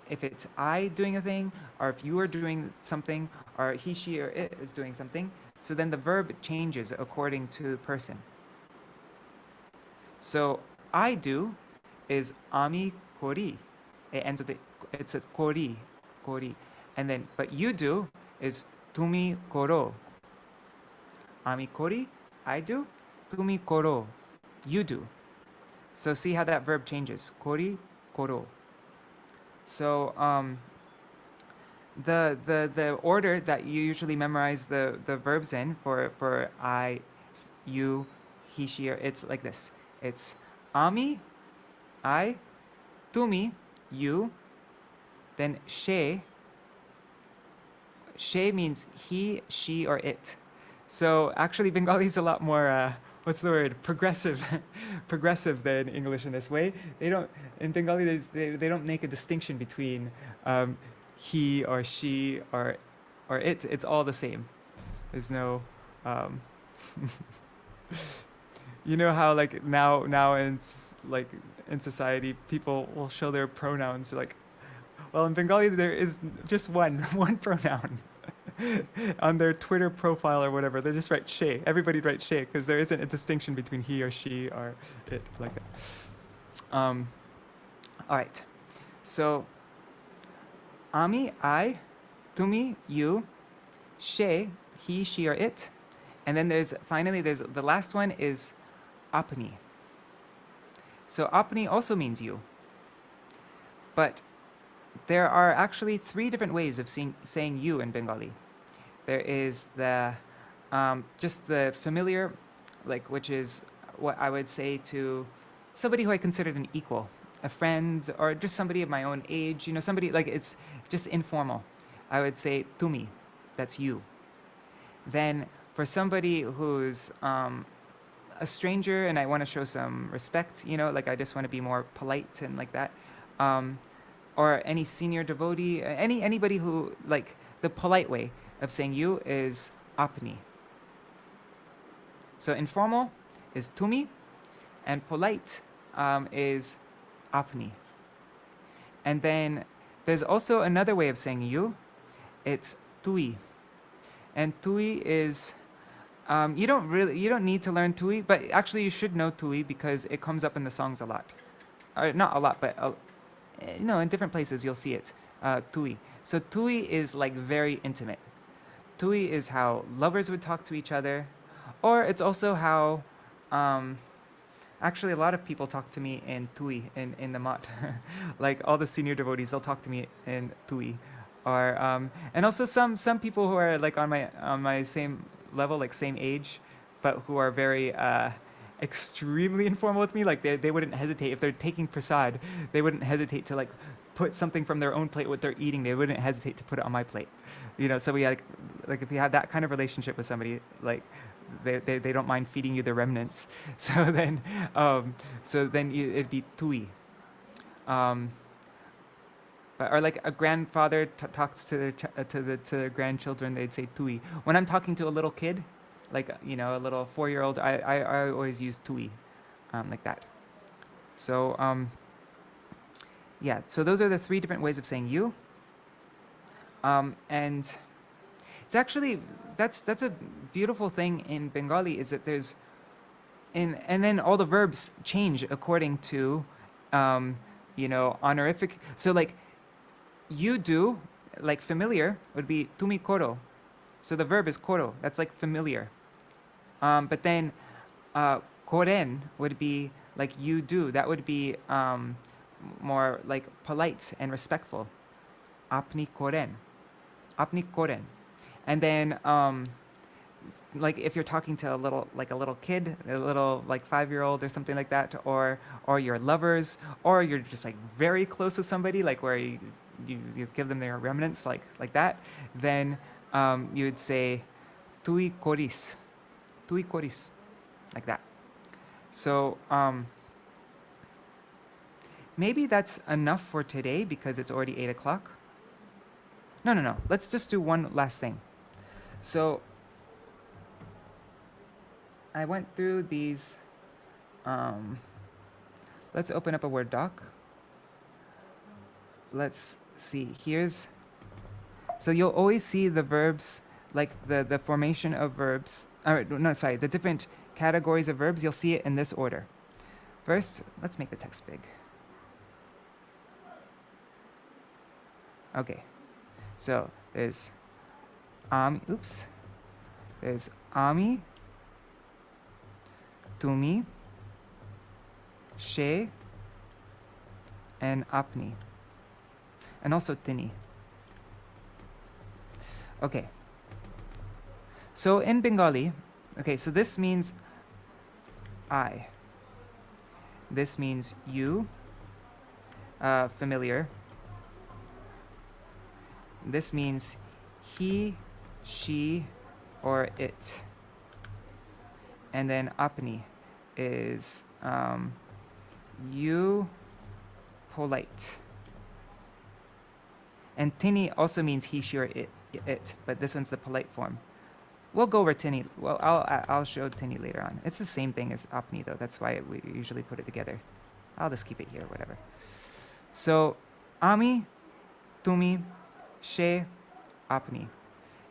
if it's I doing a thing, or if you are doing something, or he, she, or it is doing something. So then the verb changes according to the person. So I do is ami kori. It ends with it's a kori, kori. And then, but you do is tumi koro. Ami kori, I do. Tumi koro, you do. So see how that verb changes. Kori, koro. So the order that you usually memorize the verbs in for I, you, he, she, or it's like this. It's ami, I, tumi, you, then she. She means he, she, or it. So actually Bengali is a lot more, what's the word, progressive progressive than English in this way. They don't, in Bengali they don't make a distinction between he or she or it. It's all the same. There's no you know how like now like in society people will show their pronouns like, well, in Bengali there is just one pronoun on their Twitter profile or whatever. They just write she. Everybody writes she because there isn't a distinction between he or she or it like that. All right. So ami, I, tumi, you, she, he, she, or it, and then there's the last one is apni. So apni also means you, but there are actually 3 different ways of saying you in Bengali. There is the just the familiar, like, which is what I would say to somebody who I considered an equal, a friend, or just somebody of my own age, you know, somebody like it's just informal. I would say tumi, that's you. Then for somebody who's a stranger and I want to show some respect, you know, like I just want to be more polite and like that. Or any senior devotee, anybody who, like, the polite way of saying you is apni. So informal is tumi, and polite is apni. And then there's also another way of saying you. It's tui. And tui is, you don't need to learn tui, but actually you should know tui because it comes up in the songs a lot. Or not a lot, but in different places you'll see it, tui. So tui is like very intimate. Tui is how lovers would talk to each other, or it's also how, actually a lot of people talk to me in tui, in the mat. Like all the senior devotees, they'll talk to me in tui. Or, and also some people who are like on my same level, like same age, but who are very, extremely informal with me. Like they wouldn't hesitate if they're taking prasad. They wouldn't hesitate to like put something from their own plate what they're eating. They wouldn't hesitate to put it on my plate. You know, so we like if you have that kind of relationship with somebody, like they don't mind feeding you the remnants. So then it'd be tui. Or like a grandfather talks to their grandchildren, they'd say tui. When I'm talking to a little kid, like, you know, a little 4-year-old, I always use tui, like that. So yeah, so those are the 3 different ways of saying you. And it's actually, that's a beautiful thing in Bengali, is that there's, and then all the verbs change according to, you know, honorific. So like, you do, like familiar, would be tumi koro. So the verb is koro, that's like familiar. But then koren would be like you do, that would be more like polite and respectful. Apni koren. Apni koren. And then like if you're talking to a little kid, a little like 5-year-old or something like that, or your lovers, or you're just like very close with somebody, like where you give them their remnants, like that, then you would say tui koris, like that. So maybe that's enough for today because it's already 8 o'clock. No. Let's just do one last thing. So I went through these. Let's open up a Word doc. Let's see. So you'll always see the verbs, like the formation of verbs. The different categories of verbs. You'll see it in this order. First, let's make the text big. Okay. So there's There's ami, tumi, she, and apni, and also tini. Okay. So in Bengali, okay, so this means I. This means you, familiar. This means he, she, or it. And then apni is you, polite. And tini also means he, she, or it, but this one's the polite form. We'll go over tini. Well, I'll show tini later on. It's the same thing as apni though. That's why we usually put it together. I'll just keep it here, whatever. So ami, tumi, she, apni.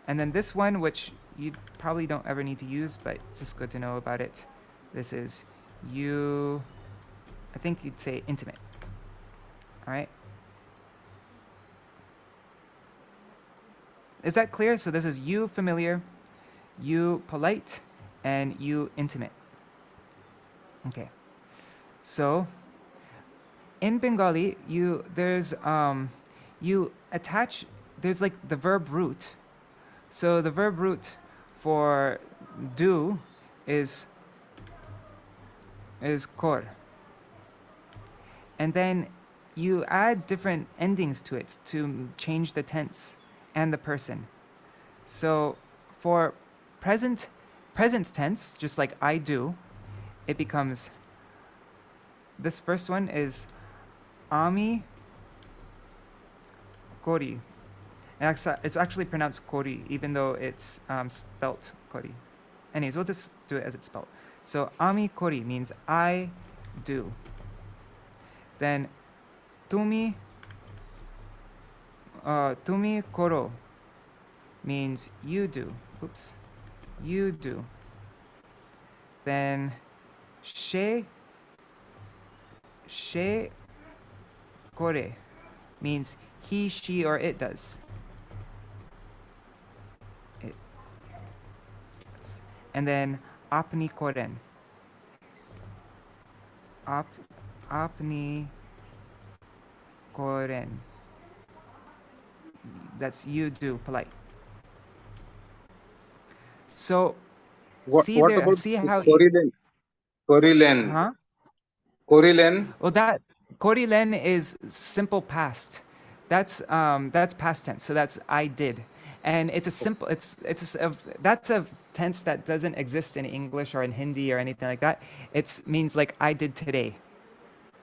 And then this one, which you probably don't ever need to use, but it's just good to know about it. This is you, I think you'd say intimate. All right? Is that clear? So this is you, familiar, you, polite, and you, intimate. Okay. So in Bengali, there's like the verb root. So the verb root for do is kor. And then you add different endings to it to change the tense and the person. So for present tense, just like I do, it becomes, this first one is ami kori. It's actually pronounced kori, even though it's spelt kori. Anyways, we'll just do it as it's spelled. So ami kori means I do. Then tumi koro means you do. Oops. You do. Then she kore means he, she, or it does. It. And then apni koren. Apni koren. That's you do, polite. So see how Korilen? Korilen. Huh? Korilen? Well, that korilen is simple past. That's past tense. So that's I did, and it's a simple. That's a tense that doesn't exist in English or in Hindi or anything like that. It means like I did today.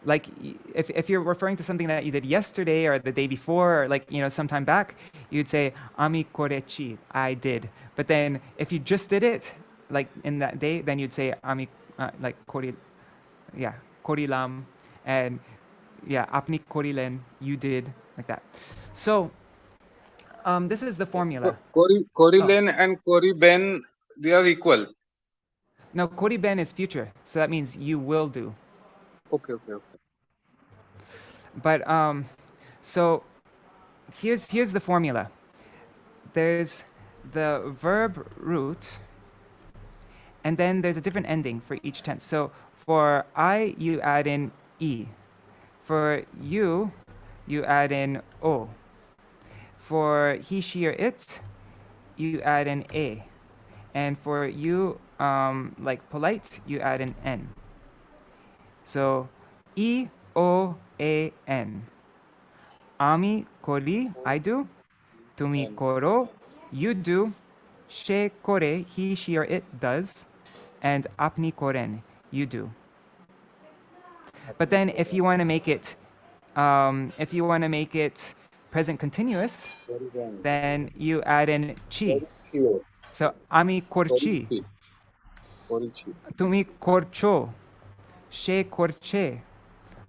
Like if you're referring to something that you did yesterday or the day before or like sometime back, you'd say ami korechi, I did. But then if you just did it like in that day, then you'd say ami like korilam, and apni korilen, you did, like that. So this is the formula. Korilen and koriben, they are equal. No, koriben is future, so that means you will do. Okay. But so here's the formula. There's the verb root, and then there's a different ending for each tense. So for I, you add in e. For you, you add in o. For he, she, or it, you add in a. And for you, like polite, you add in n. So e, o, a, n. Ami kori, I do. Tumi koro, You do. She kore, he, she, or it does. And apni koren, you do. But then if you want to make it present continuous, then you add in chi. So ami korchi, tumi korcho, she korche,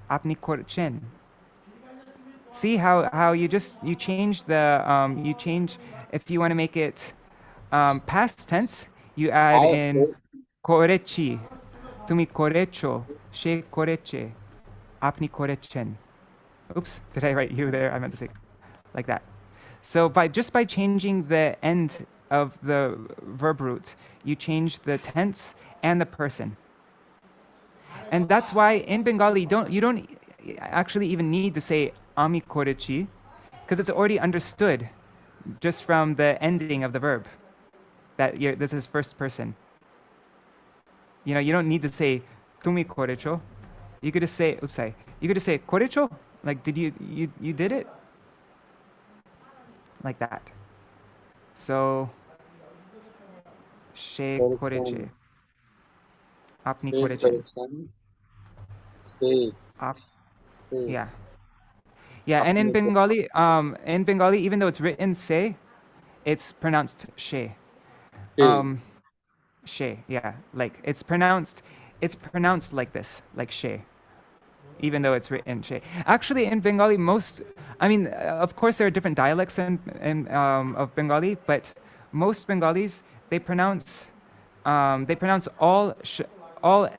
apni korchen. See how you change if you want to make it past tense, you add in korechi, tumi korecho, she koreche, apni korechen. Oops, did I write you there? I meant to say like that. So by changing the end of the verb root, you change the tense and the person. And that's why in Bengali you don't actually even need to say ami korechi, because it's already understood just from the ending of the verb that this is first person. You know, you don't need to say tumi korecho. You could just say, you could just say korecho, like did you did it? Like that. So she koreche. Apni koreche. Yeah. Yeah, and in Bengali, even though it's written se, it's pronounced she. She, yeah. Like it's pronounced like this, like she. Even though it's written she. Actually, in Bengali, of course, there are different dialects of Bengali, but most Bengalis they pronounce all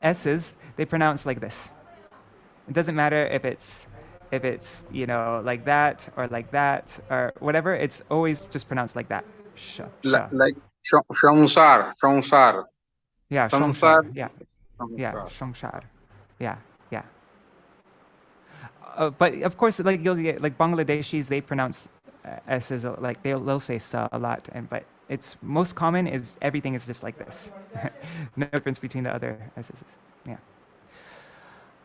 s's. They pronounce like this. It doesn't matter if it's like that or whatever. It's always just pronounced like that. Like samsar. Yeah, samsar. Yeah, shongshar. Yeah. But of course, like you'll get like Bangladeshis, they pronounce s's like they'll say sa a lot, but it's most common is everything is just like this. No difference between the other s's. Yeah.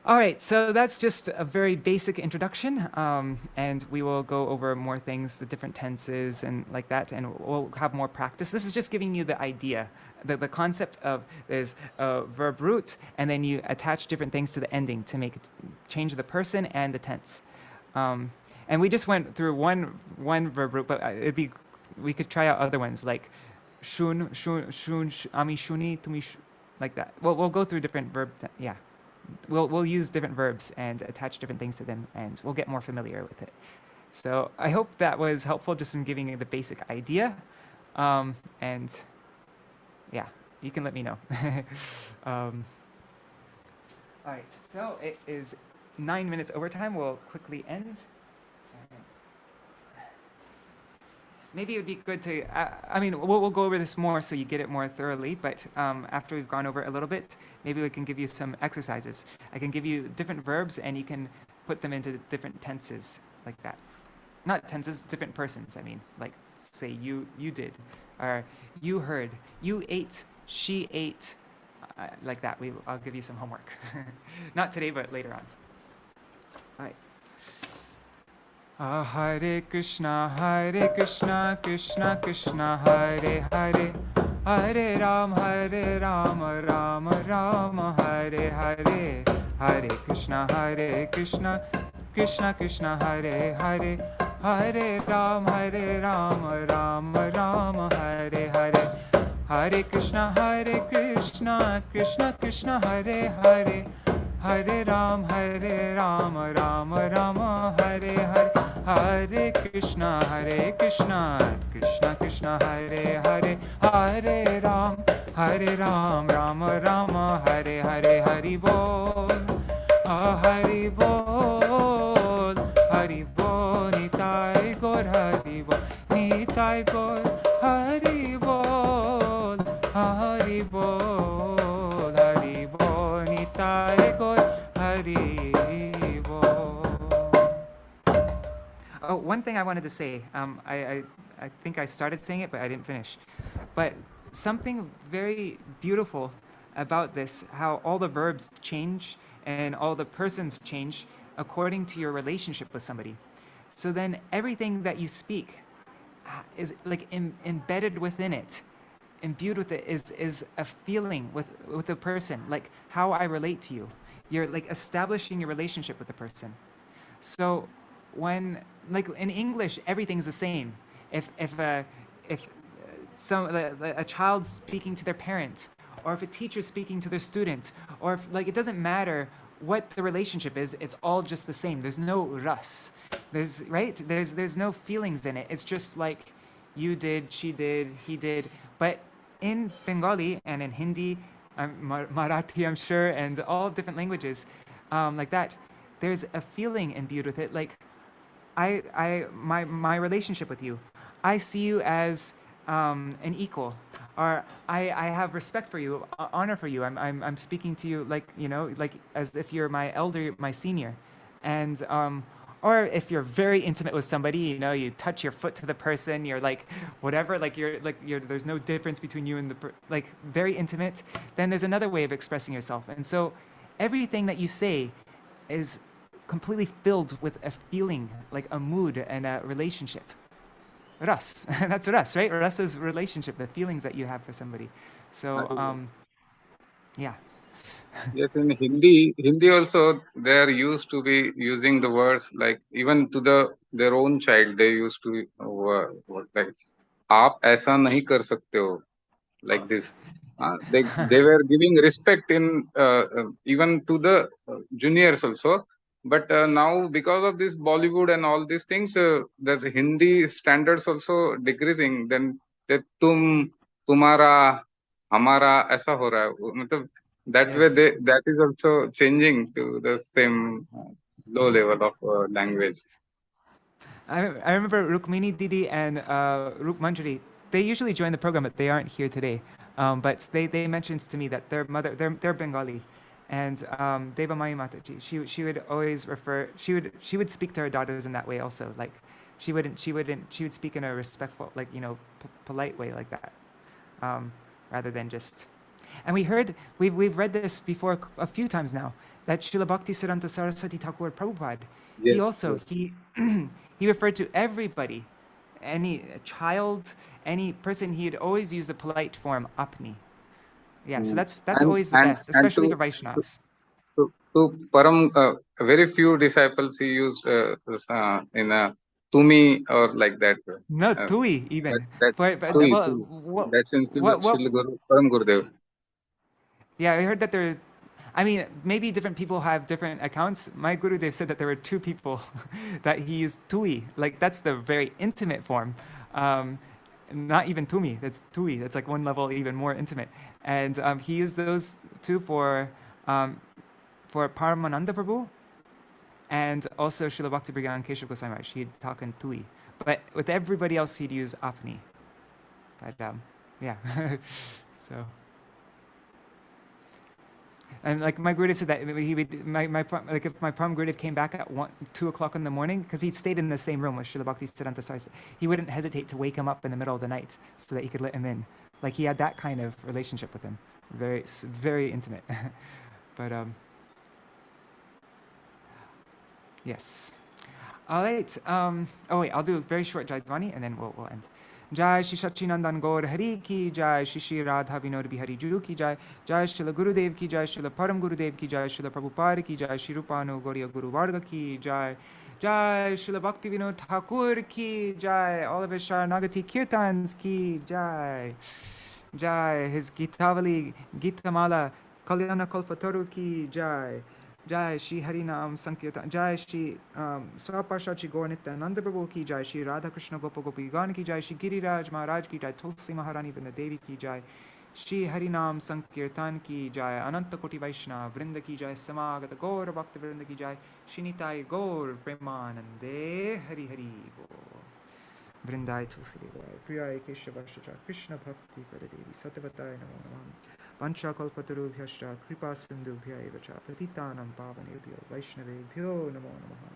All right, so that's just a very basic introduction, and we will go over more things, the different tenses and like that, and we'll have more practice. This is just giving you the idea, the concept of there's a verb root, and then you attach different things to the ending to make it change the person and the tense. And we just went through one verb root, but we could try out other ones like shun, ami shuni, tumi, like that. We'll go through different yeah. We'll use different verbs and attach different things to them, and we'll get more familiar with it. So I hope that was helpful just in giving you the basic idea. And yeah, you can let me know. All right, so it is 9 minutes overtime. We'll quickly end. Maybe it would be good to, we'll go over this more so you get it more thoroughly, but after we've gone over it a little bit, maybe we can give you some exercises. I can give you different verbs and you can put them into different tenses like that. Not tenses, different persons, like say you did, or you heard, you ate, she ate, like that. I'll give you some homework. Not today, but later on. All right. Hare Krishna, Krishna Krishna, Hare Hare, Hare Ram, Ram Ram, Hare Hare, Hare Krishna, Krishna Krishna, Hare Hare, Hare Ram, Ram Ram, Hare Hare, Hare Krishna, Krishna Krishna, Hare Hare, Hare Ram, Ram Ram, Hare Hare, Hare Krishna, Krishna Krishna, Hare Hare, Hare Ram, Ram Ram, Hare Hare, Hari Bol, Hari Bol, Hari Bol, Nitai Gaur, Hari Bol, Nitai Gaur, Hari Bol, Hari Bol, Hari Bol, Nitai Gaur, Hari Bol. Oh, one thing I wanted to say, I think I started saying it, but I didn't finish. But something very beautiful about this, how all the verbs change and all the persons change according to your relationship with somebody. So then everything that you speak is like embedded within it, imbued with it, is a feeling with the person, like how I relate to you. You're like establishing your relationship with the person. So when, like in English, everything's the same. If a child speaking to their parent, or if a teacher speaking to their student, or if, like, it doesn't matter what the relationship is, it's all just the same. There's no ras. There's no feelings in it. It's just like you did, she did, he did. But in Bengali and in Hindi, Marathi, I'm sure, and all different languages like that, there's a feeling imbued with it. Like my relationship with you, I see you as an equal, or I have respect for you, honor for you. I'm speaking to you like, like as if you're my elder, my senior, and or if you're very intimate with somebody, you touch your foot to the person, you're like whatever, like you're there's no difference between you and like very intimate. Then there's another way of expressing yourself, and so everything that you say is completely filled with a feeling, like a mood and a relationship. Ras. That's ras, right? Ras is relationship, the feelings that you have for somebody. So, yeah. Yes, in Hindi also they are used to be using the words like even to their own child they used to like आप ऐसा नहीं कर सकते हो, like this. They were giving respect in even to the juniors also. But now because of this Bollywood and all these things, there's Hindi standards also decreasing. Then the तुम्हारा हमारा ऐसा हो रहा है, मतलब that way Yes. that is also changing to the same low level of language. I remember Rukmini Didi and Ruk Manjari. They usually join the program, but they aren't here today. But they mentioned to me that their mother, they're Bengali, and Deva Mai Mataji. She would always refer. She would speak to her daughters in that way also. Like she would speak in a respectful, like polite way like that, rather than just. And we've read this before a few times now, that Srila Bhaktisiddhanta Saraswati Thakur Prabhupada, Yes, he also yes. he referred to everybody, any child, any person. He'd always use the polite form apni. Yeah, so that's and always the and best, and especially for Vaishnavas. to Param, very few disciples he used in a Tumi or like that. No, Uh, tui that even. that Well, Tui. what That's in what Srila Guru Param Gurudev. Yeah, I heard that there. I mean, maybe different people have different accounts. My Gurudev said that there were two people that he used tui. Like that's the very intimate form. Not even tumi. That's tui. That's like one level even more intimate. And he used those two for Paramananda Prabhu and also Srila Bhakti Brigyan Keshav Goswami Maharaj. He'd talk in tui, but with everybody else he'd use apni. But yeah, so. And like my Gurudev said that he would, like if my Param Gurudev came back at 2 o'clock in the morning, because he'd stayed in the same room with Srila Bhaktisiddhanta Saraswati, he wouldn't hesitate to wake him up in the middle of the night so that he could let him in. Like he had that kind of relationship with him, very intimate. But yes. All right. Oh wait, I'll do a very short Jaidvani and then we'll end. Jai Shri Sachinandan Gaur Hari Ki Jai, Shri Shri Radha-Vinod Bihari Ju Ki Jai, Jai Srila Gurudev Ki Jai, Srila Param Gurudev Ki Jai, Srila Prabhupada Ki Jai, Shri Rupanu Gauriya Guru Varga Ki Jai, Jai Srila Bhaktivinoda Thakur Ki Jai, all of his Śaraṇāgati Kirtans Ki Jai, Jai, his Gitavali, Gitamala, Kalyana Kalpataru Ki Jai, Jai Shri Harinam Sankirtan, Jai Shri Swaparsha Shri Gaur-Nityananda Prabhu Ki Jai, Shri Radha Krishna Gopa Gopi Gan Ki Jai, Shri Giriraj Maharaj Ki Jai, Tulsi Maharani Vrindadevi Ki Jai, Shri Harinam Sankirtan Ki Jai, Ananta Koti Vaishnava Vrinda Ki Jai, Samagata Gaur Bhakta Vrinda Ki Jai, Shri Nitai Gaur Premanande Hari Hari Bo. Vrindai Tulsi Devai, Priyai Keshavashacha, Krishna Bhakti Padadevi, Satavatai Namo Namah. Vancha kalpatarubhyascha kripa sindhubhya evacha patitanam pavanebhyo vaishnavebhyo namo namaha.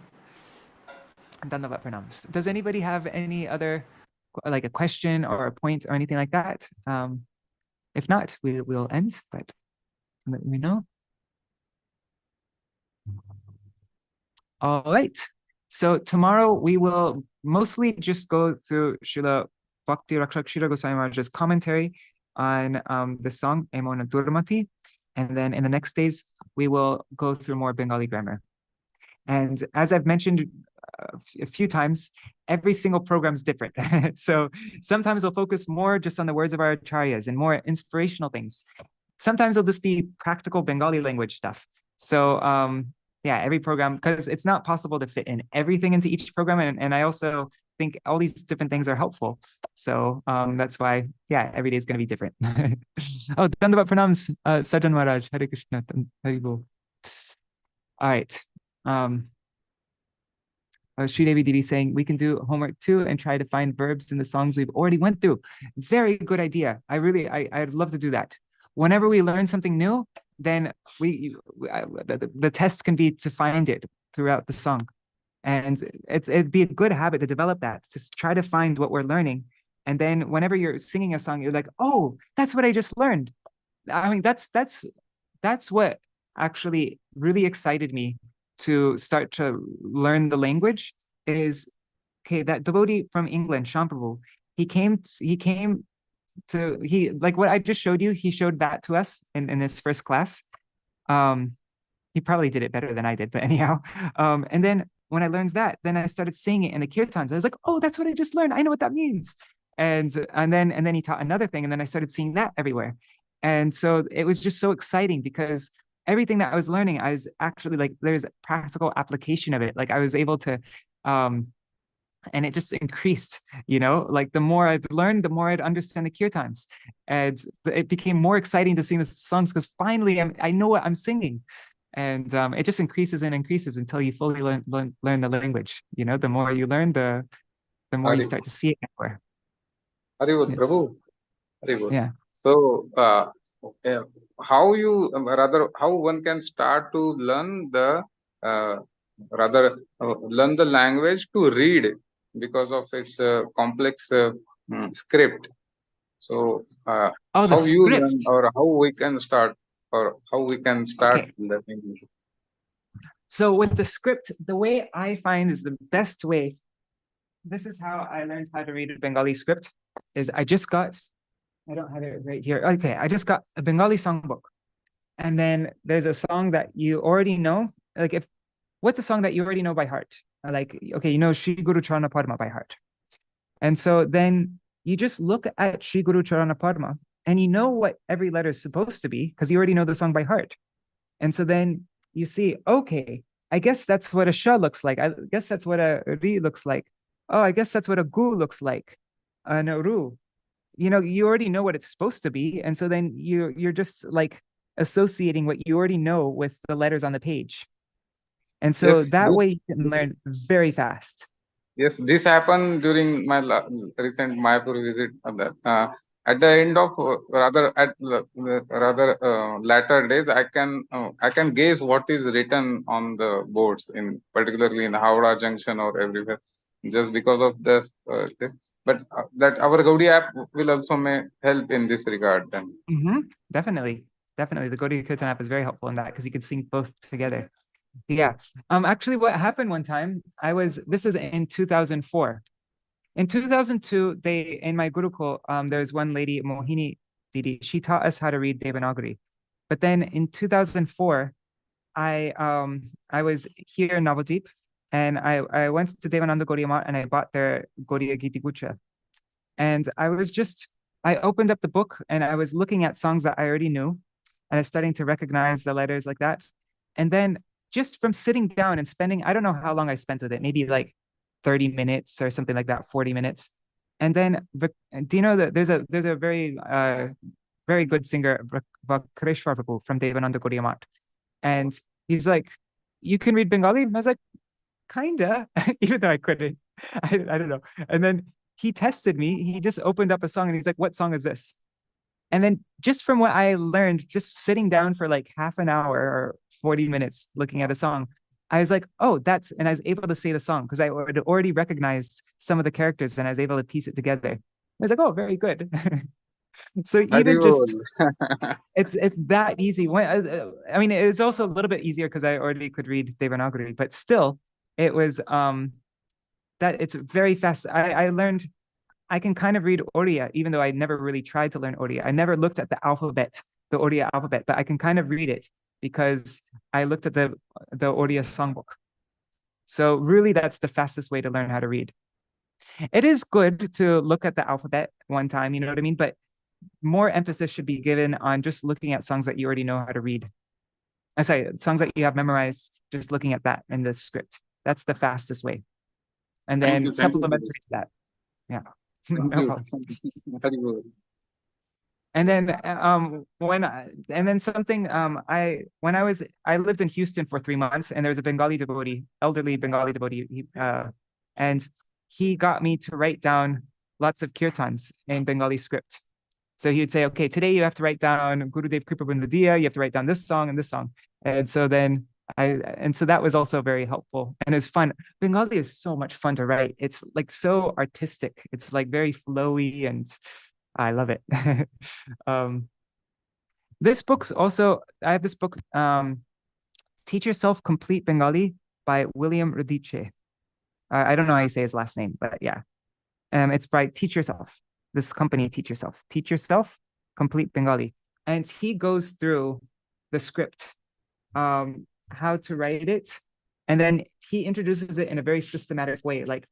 Dandavat pranams. Does anybody have any other, like a question or a point or anything like that? If not, we'll end, but let me know. All right. So tomorrow we will mostly just go through Srila Bhakti Rakshak Goswami Maharaj's commentary on the song Emana Durmati. And then in the next days, we will go through more Bengali grammar. And as I've mentioned a few times, every single program is different. So sometimes we'll focus more just on the words of our acharyas and more inspirational things. Sometimes it'll just be practical Bengali language stuff. So yeah, every program, because it's not possible to fit in everything into each program. And I also think all these different things are helpful. So that's why, yeah, every day is going to be different. Oh, Dandavat Pranams, Sajan Maharaj, Hare Krishna, Hare Bol. All right. Sridevi Didi saying, we can do homework too and try to find verbs in the songs we've already went through. Very good idea. I'd love to do that. Whenever we learn something new, then the test can be to find it throughout the song. And it'd be a good habit to develop that, to try to find what we're learning. And then whenever you're singing a song, you're like, oh, that's what I just learned. I mean, that's what actually really excited me to start to learn the language is, okay, that devotee from England, Shamprabhu, he like what I just showed you, he showed that to us in his first class. He probably did it better than I did, but anyhow. And then when I learned that, then I started saying it in the kirtans. I was like, oh, that's what I just learned. I know what that means. And then he taught another thing, and then I started seeing that everywhere. And so it was just so exciting because everything that I was learning, I was actually like, there's practical application of it. Like I was able to, and it just increased, like the more I'd learned, the more I'd understand the kirtans. And it became more exciting to sing the songs because finally I know what I'm singing. And it just increases and increases until you fully learn the language. The more you learn, the more you start to see it everywhere. Haribol, yes. Prabhu. Haribol. Yeah. So, how one can start to learn learn the language to read because of its complex script. So, how you learn, or how we can start, okay, learning. So with the script, the way I find is the best way. This is how I learned how to read a Bengali script. I don't have it right here. Okay, I just got a Bengali songbook. And then there's a song that you already know. Like what's a song that you already know by heart? Like, okay, you know Shri Guru Charana Padma by heart. And so then you just look at Shri Guru Charana Padma and you know what every letter is supposed to be because you already know the song by heart. And so then you see, okay, I guess that's what a sha looks like. I guess that's what a ri looks like. Oh, I guess that's what a gu looks like. And a ru. You already know what it's supposed to be. And so then you're just like associating what you already know with the letters on the page. And so that way you can learn very fast. Yes, this happened during my recent Mayapur visit. At the end of latter days, I can guess what is written on the boards, particularly in Howrah Junction or everywhere, just because of this. But that our Gaudiya app will also may help in this regard. Then definitely, the Gaudiya Kirtan app is very helpful in that because you can sing both together. Yeah. Actually, what happened one time, this is in 2004. In 2002, in my Gurukul, there's one lady, Mohini Didi, she taught us how to read Devanagari. But then in 2004, I was here in Navadvip, and I went to Devananda Gaudiya Math and I bought their Gaudiya-gīti-dhārā. And I opened up the book and I was looking at songs that I already knew, and I was starting to recognize the letters like that. And then just from sitting down and spending, I don't know how long I spent with it, maybe like 30 minutes or something like that, 40 minutes. And then, do you know that there's a very, very good singer, Vakreshwar Prabhu from Devananda Gaudiya Math. And he's like, you can read Bengali? And I was like, kinda, even though I couldn't. I don't know. And then he tested me. He just opened up a song and he's like, what song is this? And then just from what I learned, just sitting down for like half an hour or 40 minutes looking at a song, I was like, oh, and I was able to say the song because I had already recognized some of the characters and I was able to piece it together. I was like, oh, very good. So even just, it's that easy. I mean, it's also a little bit easier because I already could read Devanagari, but still, it was that it's very fast. I learned, I can kind of read Oriya, even though I never really tried to learn Oriya. I never looked at the alphabet, the Oriya alphabet, but I can kind of read it because I looked at the Oriya songbook. So really, that's the fastest way to learn how to read. It is good to look at the alphabet one time, you know what I mean? But more emphasis should be given on just looking at songs that you already know how to read. I'm sorry, songs that you have memorized, just looking at that in the script. That's the fastest way. And then supplementary to that. Yeah. No problem. And then I lived in Houston for 3 months, and there was a Bengali devotee, elderly Bengali devotee, and he got me to write down lots of kirtans in Bengali script. So he would say, okay, today you have to write down Gurudev Kripa Bundadia, you have to write down this song and this song. And so then so that was also very helpful, and it's fun. Bengali is so much fun to write. It's like so artistic. It's like very flowy, and I love it. This book's also, I have this book, Teach Yourself Complete Bengali by William Radice. I don't know how you say his last name, but yeah. It's by Teach Yourself. This company, Teach Yourself Complete Bengali. And he goes through the script, how to write it, and then he introduces it in a very systematic way, like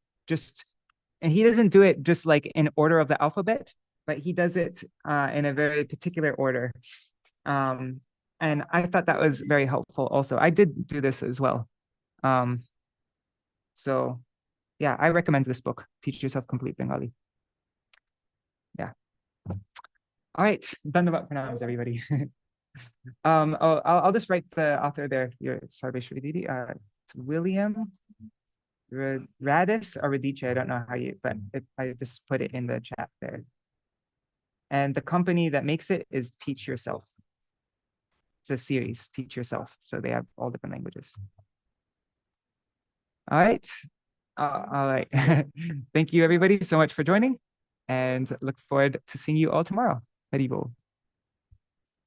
and he doesn't do it just like in order of the alphabet, but he does it in a very particular order. And I thought that was very helpful also. I did do this as well. So yeah, I recommend this book, Teach Yourself Complete Bengali. Yeah. All right, Dandavat Pronouns, everybody. I'll just write the author there. Your Sarveshwari Didi. It's William Radice or Radice. I don't know how you, but I just put it in the chat there. And the company that makes it is Teach Yourself. It's a series, Teach Yourself. So they have all different languages. All right. All right. Thank you, everybody, so much for joining, and look forward to seeing you all tomorrow. Haribol.